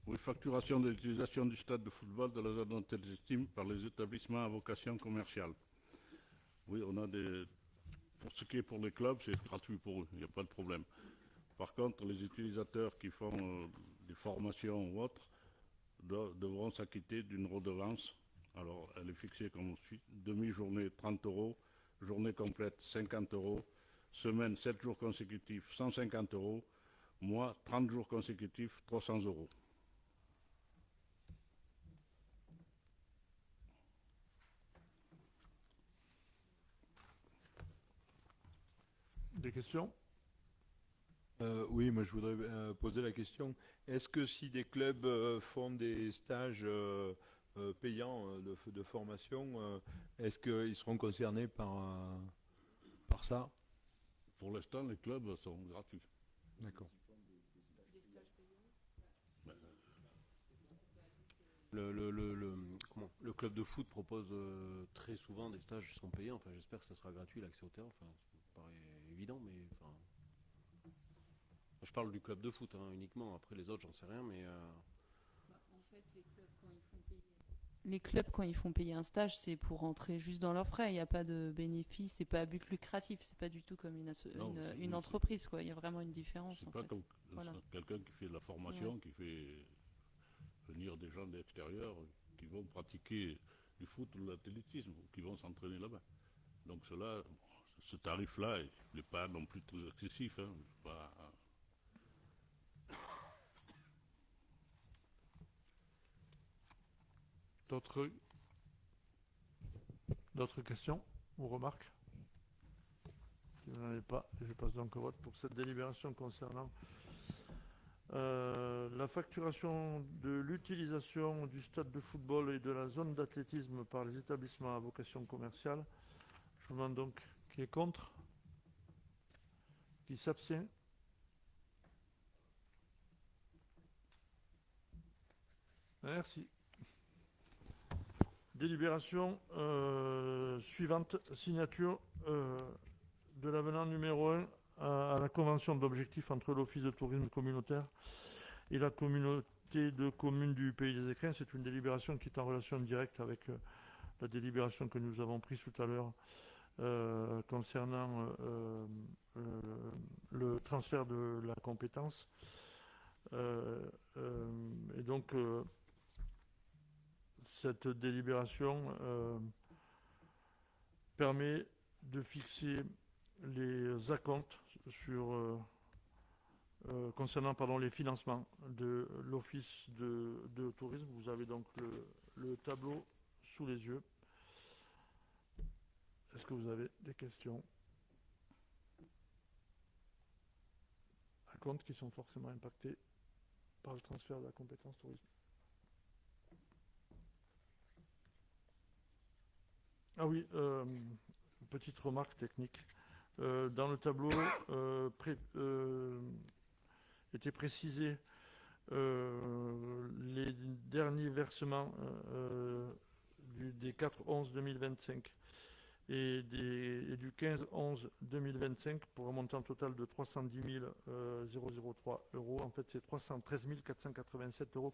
Oui, facturation de l'utilisation du stade de football de la zone d'athlétisme par les établissements à vocation commerciale. Oui, on a des... Pour ce qui est pour les clubs, c'est gratuit pour eux, il n'y a pas de problème. Par contre, les utilisateurs qui font des formations ou autres devront s'acquitter d'une redevance. Alors, elle est fixée comme suit. Demi-journée, 30 €. Journée complète, 50 €. Semaine, 7 jours consécutifs, 150 €. Mois, 30 jours consécutifs, 300 €. Des questions? Oui, moi je voudrais poser la question. Est-ce que si des clubs font des stages payants de formation, est-ce qu'ils seront concernés par ça? Pour l'instant, les clubs sont gratuits. D'accord. Le club de foot propose très souvent des stages qui sont payés. Enfin, j'espère que ça sera gratuit l'accès au terrain. Enfin, ça me paraît évident, mais enfin, je parle du club de foot uniquement. Après les autres, j'en sais rien, mais En fait, les clubs, quand ils font payer un stage, c'est pour rentrer juste dans leurs frais. Il n'y a pas de bénéfice, c'est pas à but lucratif. C'est pas du tout comme une entreprise, quoi. Il y a vraiment une différence. C'est En pas fait. comme Voilà. quelqu'un qui fait de la formation, qui fait venir des gens de l'extérieur qui vont pratiquer du foot ou de l'athlétisme, qui vont s'entraîner là-bas. Donc cela, ce tarif-là, il n'est pas non plus très excessif. Hein. D'autres questions ou remarques? Si vous n'en avez pas, je passe donc au vote pour cette délibération concernant la facturation de l'utilisation du stade de football et de la zone d'athlétisme par les établissements à vocation commerciale. Je vous demande donc qui est contre, qui s'abstient. Merci. Délibération suivante, signature de l'avenant numéro 1 à la convention d'objectifs entre l'Office de tourisme communautaire et la communauté de communes du Pays des Écrins. C'est une délibération qui est en relation directe avec la délibération que nous avons prise tout à l'heure concernant le transfert de la compétence. Et donc, cette délibération permet de fixer les acomptes concernant les financements de l'Office de tourisme. Vous avez donc le tableau sous les yeux. Est-ce que vous avez des questions? Acomptes qui sont forcément impactés par le transfert de la compétence tourisme. Ah oui, petite remarque technique. Dans le tableau était précisé les derniers versements des 4/11/2025 et du 15/11/2025 pour un montant total de 310 003 euros. En fait, c'est 313 487,44 euros.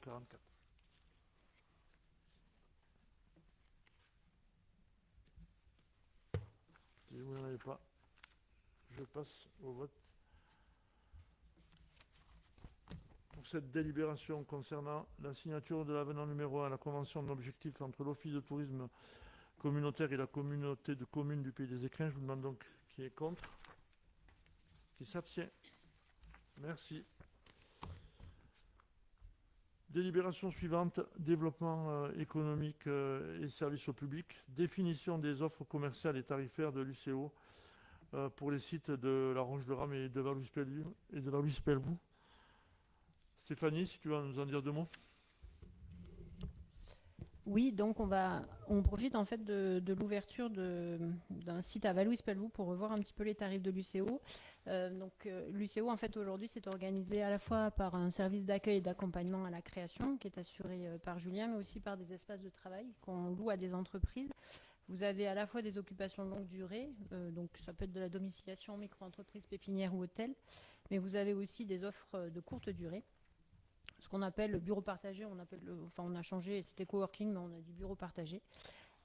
Si vous n'en avez pas, je passe au vote pour cette délibération concernant la signature de l'avenant numéro 1 à la convention d'objectifs entre l'Office de tourisme communautaire et la communauté de communes du Pays des Écrins. Je vous demande donc qui est contre, qui s'abstient. Merci. Délibération suivante, développement économique et services au public, définition des offres commerciales et tarifaires de l'UCO pour les sites de la Roche de Rame et de Valouise-Pelvoux. Stéphanie, si tu vas nous en dire deux mots. Oui, donc on profite en fait de l'ouverture d'un site à Valouise-Pelvoux pour revoir un petit peu les tarifs de l'UCO. L'UCO en fait aujourd'hui c'est organisé à la fois par un service d'accueil et d'accompagnement à la création qui est assuré par Julien, mais aussi par des espaces de travail qu'on loue à des entreprises. Vous avez à la fois des occupations de longue durée, donc ça peut être de la domiciliation, micro-entreprise, pépinière ou hôtel, mais vous avez aussi des offres de courte durée. Ce qu'on appelle le bureau partagé, on a changé, c'était coworking, mais on a dit bureau partagé.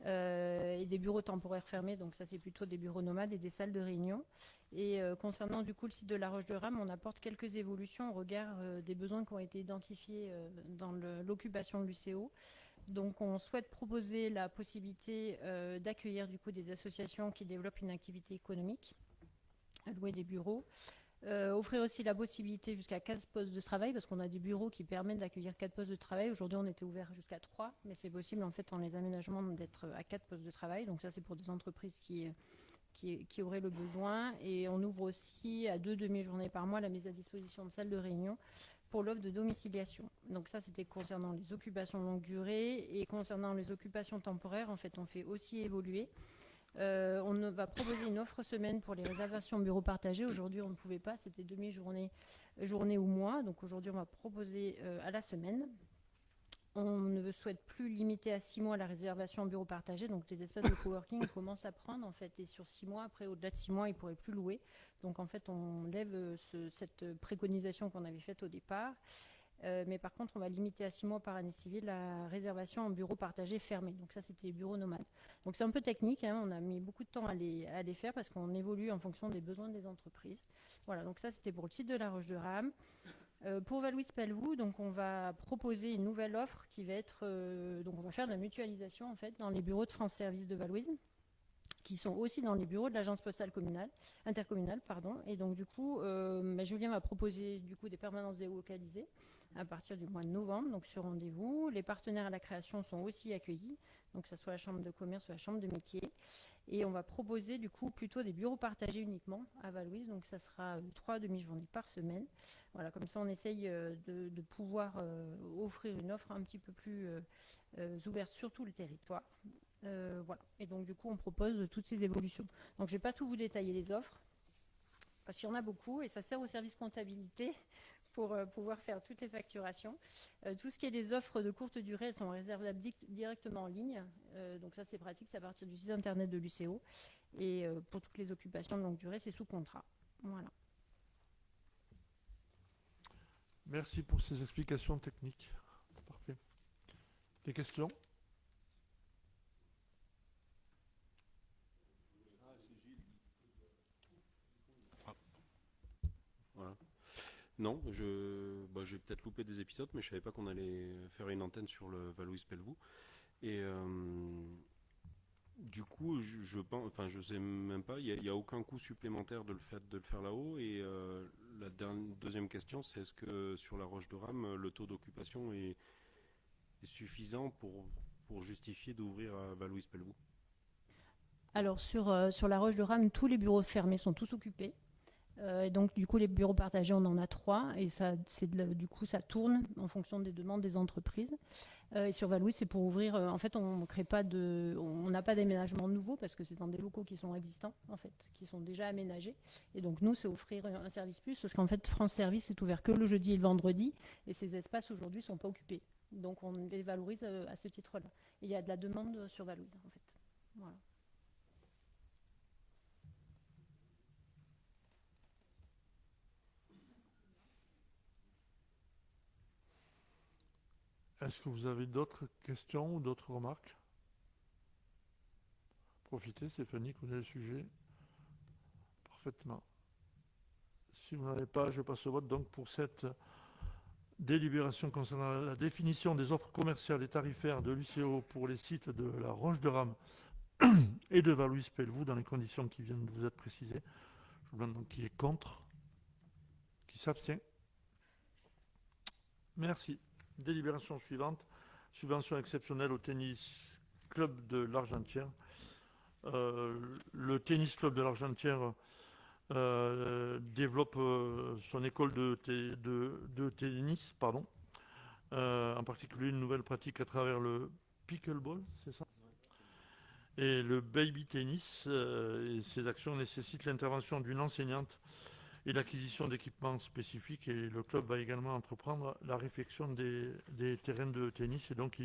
Et des bureaux temporaires fermés, donc ça c'est plutôt des bureaux nomades et des salles de réunion. Et concernant du coup le site de la Roche de Rame, on apporte quelques évolutions au regard des besoins qui ont été identifiés dans l'occupation de l'UCO. Donc on souhaite proposer la possibilité d'accueillir du coup des associations qui développent une activité économique, à louer des bureaux. Offrir aussi la possibilité jusqu'à 4 postes de travail, parce qu'on a des bureaux qui permettent d'accueillir 4 postes de travail. Aujourd'hui, on était ouvert jusqu'à 3, mais c'est possible en fait en les aménagements d'être à 4 postes de travail. Donc ça, c'est pour des entreprises qui auraient le besoin. Et on ouvre aussi à 2 demi-journées par mois la mise à disposition de salles de réunion pour l'offre de domiciliation. Donc ça, c'était concernant les occupations longue durée. Et concernant les occupations temporaires, en fait, on fait aussi évoluer. On va proposer une offre semaine pour les réservations bureaux partagés. Aujourd'hui, on ne pouvait pas, c'était demi-journée, journée ou mois. Donc aujourd'hui, on va proposer à la semaine. On ne souhaite plus limiter à 6 mois la réservation en bureau partagé. Donc les espaces de coworking commencent à prendre en fait. Et sur 6 mois, après au-delà de 6 mois, ils ne pourraient plus louer. Donc en fait, on lève cette préconisation qu'on avait faite au départ. Mais par contre, on va limiter à 6 mois par année civile la réservation en bureau partagé fermé. Donc ça, c'était les bureaux nomades. Donc c'est un peu technique, hein. On a mis beaucoup de temps à les faire parce qu'on évolue en fonction des besoins des entreprises. Voilà, donc ça, c'était pour le site de la Roche de Rame. Pour Valouise-Pelvoux, donc on va proposer une nouvelle offre qui va être... donc on va faire de la mutualisation en fait dans les bureaux de France Service de Valouise, qui sont aussi dans les bureaux de l'agence postale intercommunale. Et donc du coup, Julien va proposer du coup des permanences délocalisées à partir du mois de novembre, donc sur rendez-vous. Les partenaires à la création sont aussi accueillis, donc que ce soit la chambre de commerce ou la chambre de métier. Et on va proposer du coup plutôt des bureaux partagés uniquement à Valouise, donc ça sera 3 demi-journées par semaine. Voilà, comme ça on essaye de pouvoir offrir une offre un petit peu plus ouverte sur tout le territoire. Voilà. Et donc du coup on propose toutes ces évolutions. Donc je ne vais pas tout vous détailler les offres, parce qu'il y en a beaucoup et ça sert au service comptabilité pour pouvoir faire toutes les facturations. Tout ce qui est des offres de courte durée, elles sont réservables directement en ligne. Donc ça c'est pratique, c'est à partir du site internet de l'UCO. Et pour toutes les occupations de longue durée, c'est sous contrat. Voilà. Merci pour ces explications techniques. Parfait. Des questions? Voilà. Non, j'ai peut-être loupé des épisodes, mais je savais pas qu'on allait faire une antenne sur le Valouise-Pelvoux. Et du coup, je sais même pas, il y a aucun coût supplémentaire de le faire là-haut. Et la deuxième question, c'est est-ce que sur la Roche de Rame, le taux d'occupation est suffisant pour justifier d'ouvrir à Valouise-Pelvoux? Alors sur la Roche de Rame, tous les bureaux fermés sont tous occupés. Et donc du coup les bureaux partagés, on en a 3 et du coup ça tourne en fonction des demandes des entreprises. Et sur Valouise, c'est pour ouvrir. En fait, on n'a pas d'aménagement nouveau parce que c'est dans des locaux qui sont existants en fait, qui sont déjà aménagés. Et donc nous, c'est offrir un service plus parce qu'en fait France Service est ouvert que le jeudi et le vendredi et ces espaces aujourd'hui sont pas occupés. Donc on les valorise à ce titre-là. Et il y a de la demande sur Valouise en fait. Voilà. Est-ce que vous avez d'autres questions ou d'autres remarques? Profitez, Stéphanie, connaît le sujet parfaitement. Si vous n'avez pas, je passe au vote donc pour cette délibération concernant la définition des offres commerciales et tarifaires de l'UCO pour les sites de la Roche de Rame et de Valouise-Pelvoux dans les conditions qui viennent de vous être précisées. Je vous demande donc qui est contre, qui s'abstient. Merci. Délibération suivante. Subvention exceptionnelle au tennis club de l'Argentière. Le tennis club de l'Argentière développe son école de tennis, en particulier une nouvelle pratique à travers le pickleball, c'est ça? Et le baby tennis. Et ces actions nécessitent l'intervention d'une enseignante et l'acquisition d'équipements spécifiques. Et le club va également entreprendre la réfection des terrains de tennis. Et donc,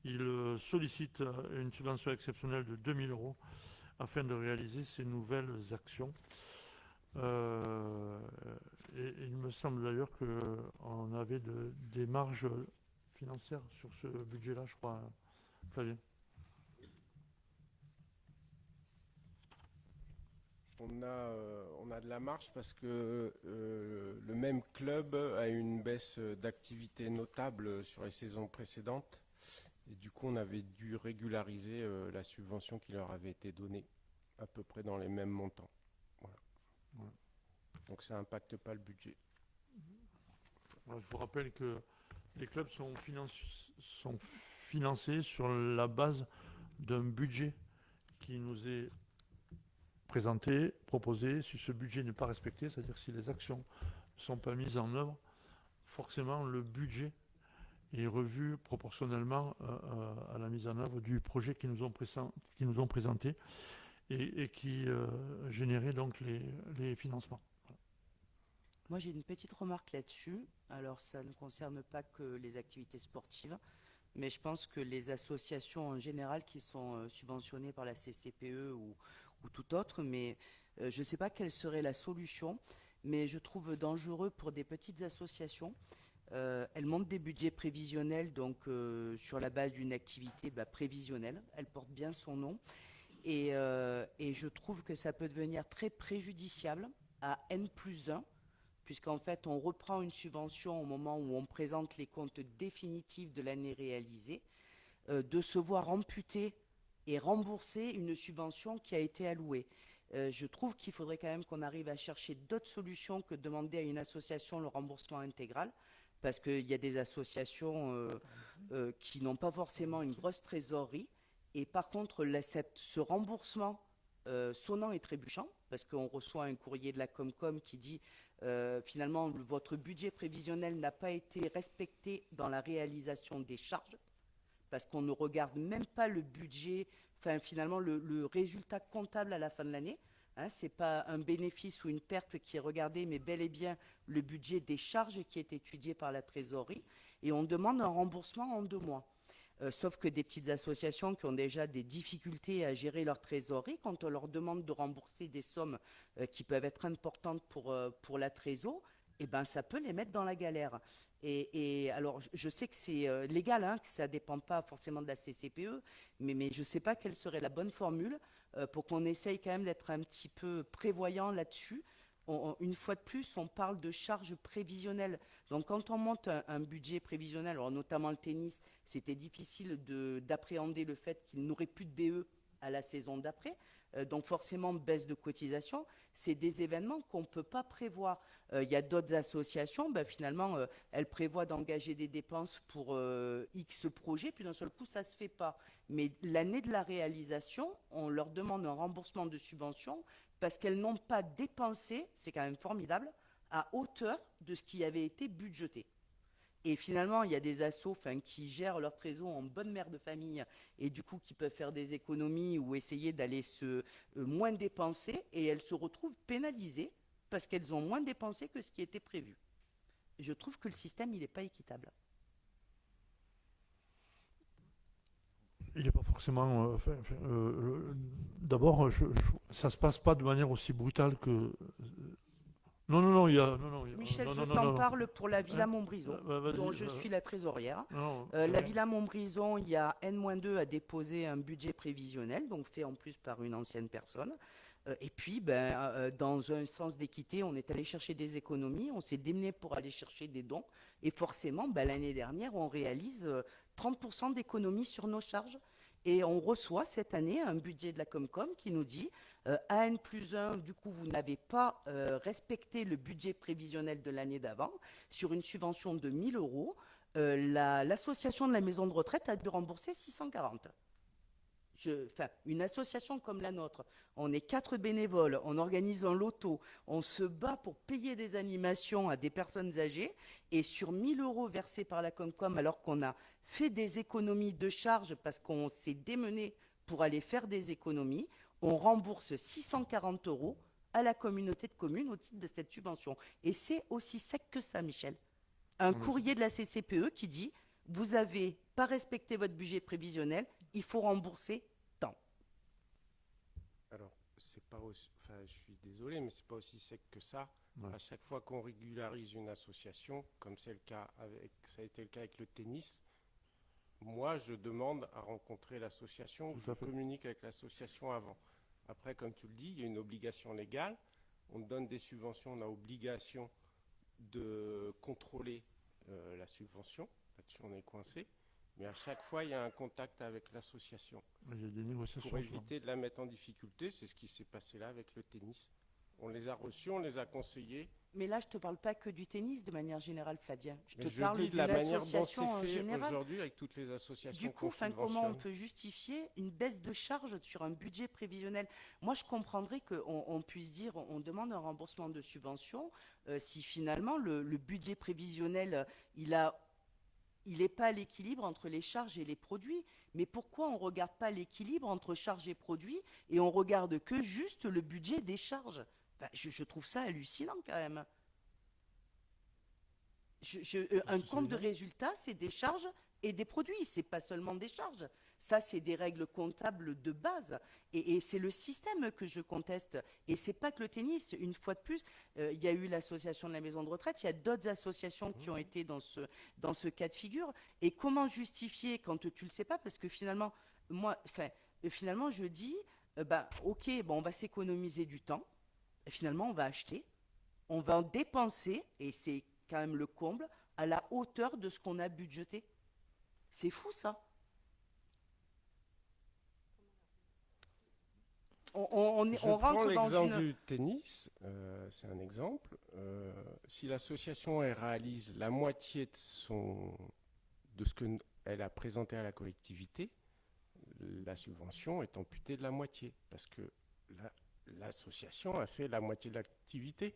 il sollicite une subvention exceptionnelle de 2 000 € afin de réaliser ces nouvelles actions. Et il me semble d'ailleurs qu'on avait des marges financières sur ce budget-là, je crois, Flavien. On a de la marge parce que le même club a eu une baisse d'activité notable sur les saisons précédentes. Et du coup, on avait dû régulariser la subvention qui leur avait été donnée, à peu près dans les mêmes montants. Voilà. Voilà. Donc ça n'impacte pas le budget. Alors, je vous rappelle que les clubs sont financés sur la base d'un budget qui nous est présenté, proposé. Si ce budget n'est pas respecté, c'est-à-dire si les actions ne sont pas mises en œuvre, forcément le budget est revu proportionnellement à la mise en œuvre du projet qu'ils nous ont présenté et qui générait donc les financements. Moi, j'ai une petite remarque là-dessus. Alors, ça ne concerne pas que les activités sportives, mais je pense que les associations en général qui sont subventionnées par la CCPE ou tout autre, mais je ne sais pas quelle serait la solution, mais je trouve dangereux pour des petites associations. Elles montent des budgets prévisionnels, donc sur la base d'une activité prévisionnelle. Elle porte bien son nom. Et je trouve que ça peut devenir très préjudiciable à N+1, puisqu'en fait, on reprend une subvention au moment où on présente les comptes définitifs de l'année réalisée, de se voir amputer et rembourser une subvention qui a été allouée. Je trouve qu'il faudrait quand même qu'on arrive à chercher d'autres solutions que de demander à une association le remboursement intégral, parce qu'il y a des associations qui n'ont pas forcément une grosse trésorerie, et par contre, ce remboursement sonnant et trébuchant, parce qu'on reçoit un courrier de la Comcom qui dit finalement votre budget prévisionnel n'a pas été respecté dans la réalisation des charges, parce qu'on ne regarde même pas le budget, enfin finalement le résultat comptable à la fin de l'année. Hein, ce n'est pas un bénéfice ou une perte qui est regardé, mais bel et bien le budget des charges qui est étudié par la trésorerie. Et on demande un remboursement en 2 mois. Sauf que des petites associations qui ont déjà des difficultés à gérer leur trésorerie, quand on leur demande de rembourser des sommes qui peuvent être importantes pour la trésor, eh ben, ça peut les mettre dans la galère. Et alors, je sais que c'est légal, hein, que ça ne dépend pas forcément de la CCPE, mais je ne sais pas quelle serait la bonne formule pour qu'on essaye quand même d'être un petit peu prévoyant là-dessus. Une fois de plus, on parle de charges prévisionnelles. Donc, quand on monte un budget prévisionnel, alors notamment le tennis, c'était difficile d'appréhender le fait qu'il n'aurait plus de BE à la saison d'après. Donc, forcément, baisse de cotisation. C'est des événements qu'on ne peut pas prévoir. Il y a d'autres associations, finalement, elles prévoient d'engager des dépenses pour X projets, puis d'un seul coup, ça ne se fait pas. Mais l'année de la réalisation, on leur demande un remboursement de subvention parce qu'elles n'ont pas dépensé, c'est quand même formidable, à hauteur de ce qui avait été budgété. Et finalement, il y a des assos qui gèrent leur trésor en bonne mère de famille et du coup qui peuvent faire des économies ou essayer d'aller moins dépenser, et elles se retrouvent pénalisées parce qu'elles ont moins dépensé que ce qui était prévu. Je trouve que le système, il n'est pas équitable. Il n'est pas forcément... D'abord, ça ne se passe pas de manière aussi brutale que... Non, il y a... Michel, je t'en parle pour la Villa Montbrison, dont je suis la trésorière. La Villa Montbrison, il y a N-2 à déposer un budget prévisionnel, donc fait en plus par une ancienne personne. Et puis, dans un sens d'équité, on est allé chercher des économies, on s'est démené pour aller chercher des dons. Et forcément, l'année dernière, on réalise 30% d'économies sur nos charges. Et on reçoit cette année un budget de la Comcom qui nous dit à N+1, du coup, vous n'avez pas respecté le budget prévisionnel de l'année d'avant. Sur une subvention de 1 000 €, l'association de la maison de retraite a dû rembourser 640. Une association comme la nôtre, on est 4 bénévoles, on organise un loto, on se bat pour payer des animations à des personnes âgées, et sur 1 000 € versés par la Comcom, alors qu'on a fait des économies de charges parce qu'on s'est démené pour aller faire des économies, on rembourse 640 € à la communauté de communes au titre de cette subvention. Et c'est aussi sec que ça, Michel. Un courrier de la CCPE qui dit « Vous n'avez pas respecté votre budget prévisionnel, il faut rembourser tant ». Alors, c'est pas aussi, je suis désolé, mais c'est pas aussi sec que ça. Ouais. À chaque fois qu'on régularise une association, comme c'est le cas ça a été le cas avec le tennis, moi, je demande à rencontrer l'association, je communique avec l'association avant. Après, comme tu le dis, il y a une obligation légale. On donne des subventions, on a obligation de contrôler la subvention. Là-dessus, on est coincé. Mais à chaque fois, il y a un contact avec l'association. Il y a des négociations. Pour éviter de la mettre en difficulté, c'est ce qui s'est passé là avec le tennis. On les a reçus, on les a conseillés. Mais là, je ne te parle pas que du tennis de manière générale, Flavien. Je te parle de la manière dont c'est en général. Aujourd'hui avec toutes les associations. Du coup, comment on peut justifier une baisse de charge sur un budget prévisionnel? Moi, je comprendrais qu'on puisse dire on demande un remboursement de subvention si finalement le budget prévisionnel, il a il n'est pas à l'équilibre entre les charges et les produits. Mais pourquoi on ne regarde pas l'équilibre entre charges et produits et on regarde que juste le budget des charges? Enfin, je trouve ça hallucinant quand même. Un compte de résultat, c'est des charges et des produits, c'est pas seulement des charges. Ça, c'est des règles comptables de base. Et c'est le système que je conteste. Et c'est pas que le tennis. Une fois de plus, il y a eu l'association de la maison de retraite, il y a d'autres associations qui ont été dans ce cas de figure. Et comment justifier quand tu le sais pas? Parce que finalement, finalement, je dis, ok, bon, on va s'économiser du temps. Et finalement, on va acheter, on va en dépenser, et c'est quand même le comble, à la hauteur de ce qu'on a budgété. C'est fou, ça. Je on prends rentre dans l'exemple une... du tennis, c'est un exemple. Si l'association elle réalise la moitié de ce qu'elle a présenté à la collectivité, la subvention est amputée de la moitié, parce que l'association a fait la moitié de l'activité.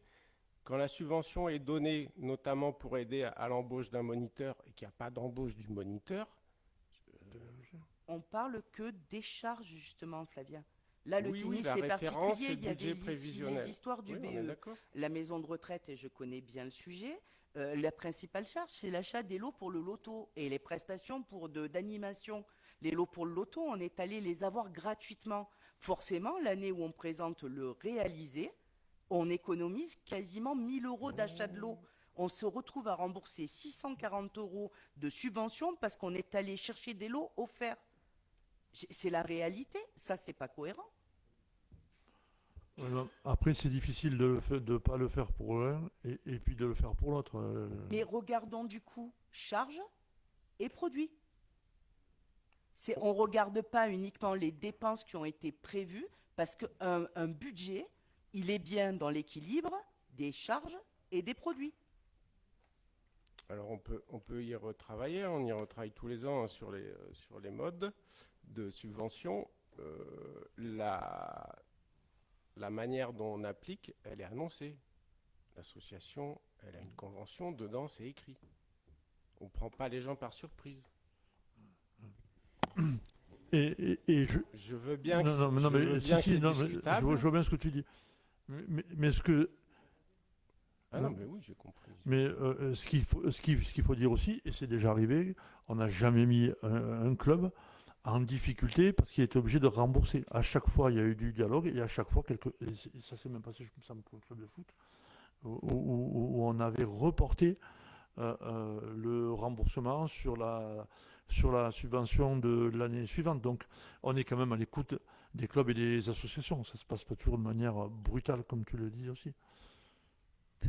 Quand la subvention est donnée, notamment pour aider à l'embauche d'un moniteur, et qu'il n'y a pas d'embauche du moniteur... On parle que des charges, justement, Flavien. Là, le oui, tennis, la c'est référence, particulier. c'est Il y a le budget des prévisionnel. histoires du Oui, on est BE. d'accord. La maison de retraite, et je connais bien le sujet, la principale charge, c'est l'achat des lots pour le loto et les prestations d'animation. Les lots pour le loto, on est allé les avoir gratuitement. Forcément, l'année où on présente le réalisé, on économise quasiment 1 000 € d'achat de lots. On se retrouve à rembourser 640 € de subvention parce qu'on est allé chercher des lots offerts. C'est la réalité, ça c'est pas cohérent. Après, c'est difficile de ne pas le faire pour l'un et puis de le faire pour l'autre. Mais regardons du coup charges et produits. On ne regarde pas uniquement les dépenses qui ont été prévues, parce qu'un budget, il est bien dans l'équilibre des charges et des produits. Alors on peut y retravailler, on y retravaille tous les ans, hein, sur les modes de subvention. La manière dont on applique, elle est annoncée. L'association, elle a une convention, dedans c'est écrit. On ne prend pas les gens par surprise. Je veux bien que je vois bien ce que tu dis. Mais ce que... Ah non, mais oui, j'ai compris. Mais ce qu'il faut dire aussi, et c'est déjà arrivé, on n'a jamais mis un club en difficulté parce qu'il était obligé de rembourser. À chaque fois, il y a eu du dialogue et à chaque fois, et ça s'est même passé, je me semble, pour le club de foot, où on avait reporté le remboursement sur la subvention de l'année suivante. Donc, on est quand même à l'écoute des clubs et des associations. Ça ne se passe pas toujours de manière brutale, comme tu le dis aussi.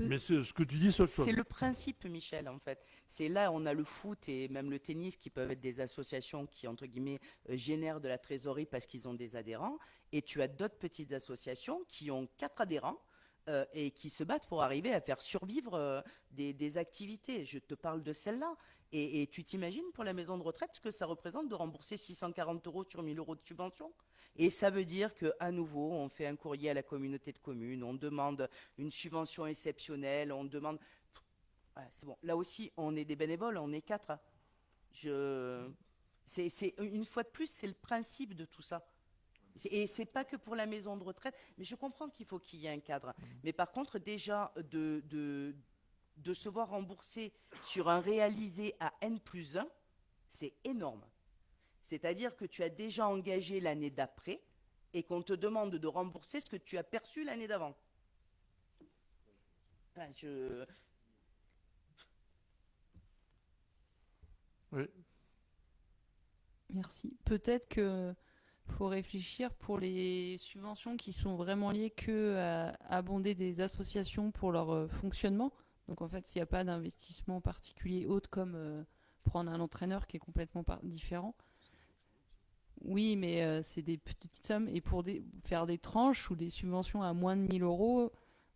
Mais ce que tu dis, c'est autre chose. C'est le principe, Michel, en fait. C'est là, on a le foot et même le tennis qui peuvent être des associations qui, entre guillemets, génèrent de la trésorerie parce qu'ils ont des adhérents. Et tu as d'autres petites associations qui ont 4 adhérents et qui se battent pour arriver à faire survivre des activités. Je te parle de celle-là. Et tu t'imagines pour la maison de retraite ce que ça représente de rembourser 640 € sur 1 000 € de subvention? Et ça veut dire qu'à nouveau, on fait un courrier à la communauté de communes, on demande une subvention exceptionnelle, on demande... c'est bon, là aussi, on est des bénévoles, on est 4. Une fois de plus, c'est le principe de tout ça. Et c'est pas que pour la maison de retraite, mais je comprends qu'il faut qu'il y ait un cadre. Mais par contre, déjà, de se voir rembourser sur un réalisé à N+1, c'est énorme. C'est-à-dire que tu as déjà engagé l'année d'après et qu'on te demande de rembourser ce que tu as perçu l'année d'avant. Enfin, Oui. Merci. Peut-être que faut réfléchir pour les subventions qui sont vraiment liées à abonder des associations pour leur fonctionnement. Donc en fait, s'il n'y a pas d'investissement particulier autre comme prendre un entraîneur qui est complètement différent. Oui, mais c'est des petites sommes. Et pour faire des tranches ou des subventions à moins de 1 000 €,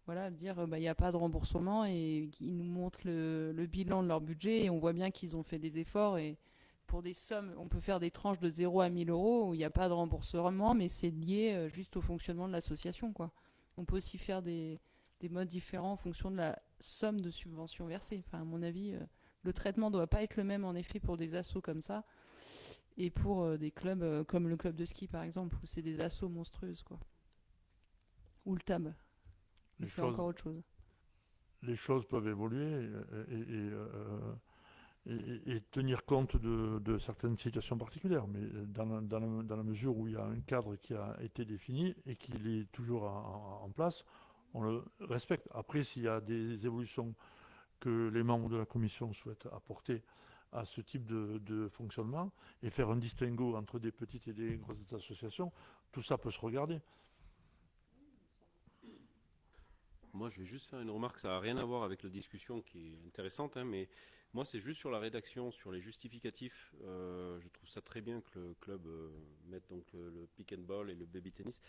voilà, dire il n'y a pas de remboursement et ils nous montrent le bilan de leur budget et on voit bien qu'ils ont fait des efforts. Et pour des sommes, on peut faire des tranches de 0 à 1 000 € où il n'y a pas de remboursement, mais c'est lié juste au fonctionnement de l'association, quoi. On peut aussi faire des modes différents en fonction de la somme de subventions versées. Enfin, à mon avis, le traitement doit pas être le même en effet pour des assos comme ça et pour des clubs comme le club de ski par exemple où c'est des assos monstrueuses quoi. Ou le TAB. Mais Les c'est choses- encore autre chose. Les choses peuvent évoluer et tenir compte de certaines situations particulières, mais dans la mesure où il y a un cadre qui a été défini et qu'il est toujours en place, on le respecte. Après, s'il y a des évolutions que les membres de la commission souhaitent apporter à ce type de fonctionnement et faire un distinguo entre des petites et des grosses associations, tout ça peut se regarder. Moi, je vais juste faire une remarque, ça n'a rien à voir avec la discussion qui est intéressante, hein, mais moi, c'est juste sur la rédaction, sur les justificatifs. Je trouve ça très bien que le club mette donc le pick and ball et le baby tennis.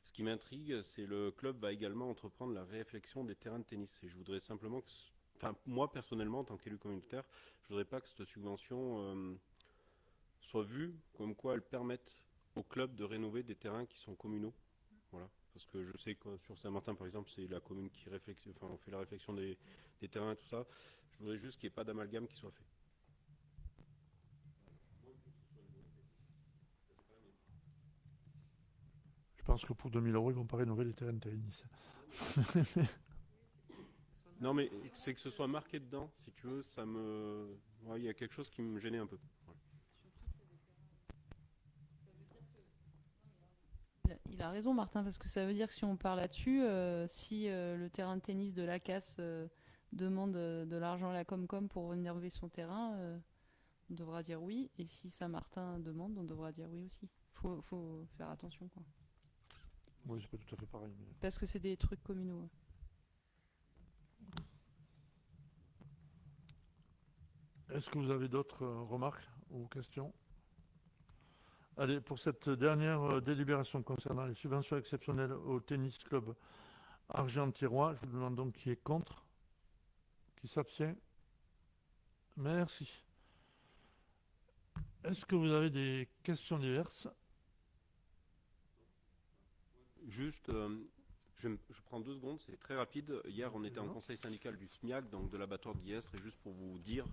Ce qui m'intrigue, c'est le club va également entreprendre la réflexion des terrains de tennis. Et je voudrais simplement que, enfin, moi personnellement, en tant qu'élu communautaire, je voudrais pas que cette subvention soit vue comme quoi elle permette au club de rénover des terrains qui sont communaux. Voilà. Parce que je sais que sur Saint-Martin, par exemple, c'est la commune qui réfléchit, enfin, on fait la réflexion des terrains et tout ça. Je voudrais juste qu'il n'y ait pas d'amalgame qui soit fait. Je pense que pour 2000 €, ils vont pas rénover les terrains de tennis. Non, mais c'est que ce soit marqué dedans, si tu veux, ça me. Ouais, il y a quelque chose qui me gênait un peu. Voilà. Il a raison Martin parce que ça veut dire que si on parle là-dessus, si le terrain de tennis de la Casse demande de l'argent à la Comcom pour rénover son terrain, on devra dire oui. Et si Saint-Martin demande, on devra dire oui aussi. Faut faire attention quoi. Oui, c'est pas tout à fait pareil. Mais... Parce que c'est des trucs communaux. Est-ce que vous avez d'autres remarques ou questions? Allez, pour cette dernière délibération concernant les subventions exceptionnelles au tennis club Argentiérois, je vous demande donc qui est contre, qui s'abstient. Merci. Est-ce que vous avez des questions diverses? Juste, je prends 2 secondes, c'est très rapide. Hier, on était en conseil syndical du SMIAC, donc de l'abattoir de Guillestre, et juste pour vous dire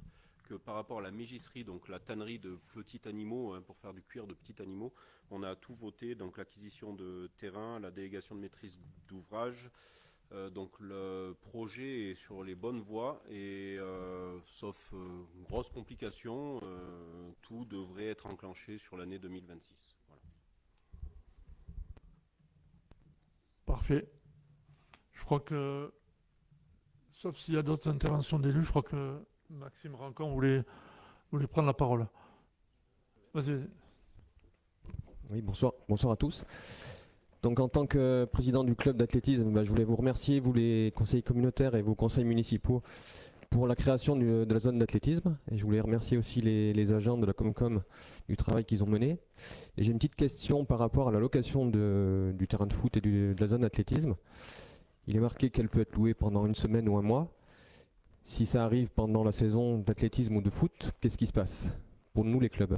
que par rapport à la mégisserie, donc la tannerie de petits animaux, hein, pour faire du cuir de petits animaux, on a tout voté, donc l'acquisition de terrain, la délégation de maîtrise d'ouvrage, donc le projet est sur les bonnes voies, et sauf grosse complication, tout devrait être enclenché sur l'année 2026. Voilà. Parfait. Je crois que, sauf s'il y a d'autres interventions d'élus, je crois que Maxime Rancon voulait prendre la parole. Vas-y. Oui, bonsoir à tous. Donc en tant que président du club d'athlétisme, je voulais vous remercier, vous les conseillers communautaires et vos conseils municipaux, pour la création de la zone d'athlétisme. Et je voulais remercier aussi les agents de la Comcom du travail qu'ils ont mené. Et j'ai une petite question par rapport à la location du terrain de foot et de la zone d'athlétisme. Il est marqué qu'elle peut être louée pendant 1 semaine ou 1 mois. Si ça arrive pendant la saison d'athlétisme ou de foot, qu'est-ce qui se passe pour nous les clubs?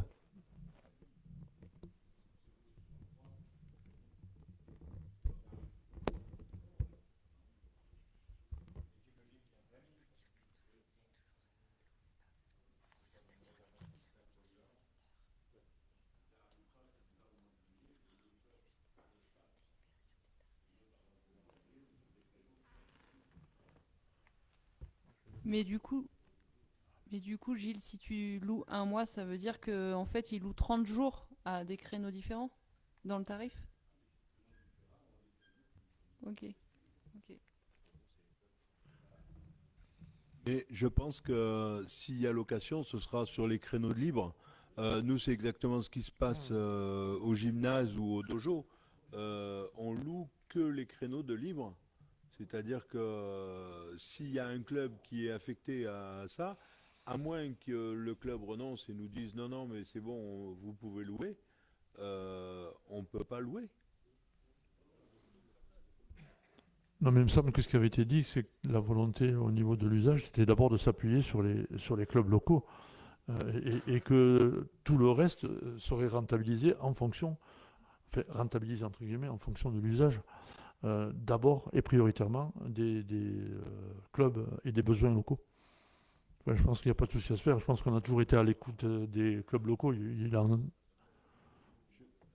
Mais du coup, Gilles, si tu loues 1 mois, ça veut dire que en fait, il loue 30 jours à des créneaux différents dans le tarif? Ok. Et je pense que s'il y a location, ce sera sur les créneaux de libre. Nous, c'est exactement ce qui se passe au gymnase ou au dojo. On loue que les créneaux de libre. C'est-à-dire que s'il y a un club qui est affecté à ça, à moins que le club renonce et nous dise non, mais c'est bon, vous pouvez louer, on ne peut pas louer. Non, mais il me semble que ce qui avait été dit, c'est que la volonté au niveau de l'usage, c'était d'abord de s'appuyer sur les clubs locaux et que tout le reste serait rentabilisé en fonction, enfin, rentabilisé entre guillemets, en fonction de l'usage. D'abord et prioritairement des clubs et des besoins locaux. Ouais, je pense qu'il n'y a pas de souci à se faire. Je pense qu'on a toujours été à l'écoute des clubs locaux.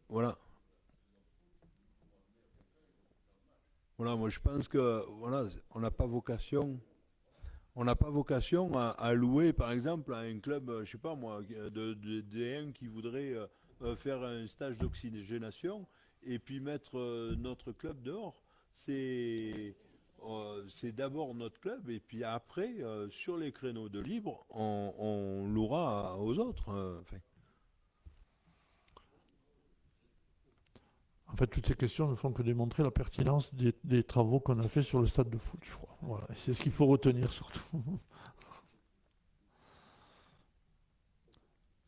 Voilà. Voilà, moi je pense que voilà, on n'a pas vocation. On n'a pas vocation à louer, par exemple, à un club, je sais pas moi, de D1 qui voudrait faire un stage d'oxygénation et puis mettre notre club dehors. C'est d'abord notre club et puis après, sur les créneaux de libre, on louera aux autres. Enfin. En fait, toutes ces questions ne font que démontrer la pertinence des travaux qu'on a fait sur le stade de foot, je crois. Voilà. Et c'est ce qu'il faut retenir surtout.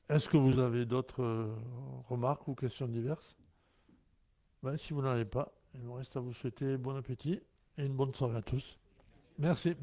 Est-ce que vous avez d'autres remarques ou questions diverses? Ben, si vous n'en avez pas, il me reste à vous souhaiter bon appétit et une bonne soirée à tous. Merci.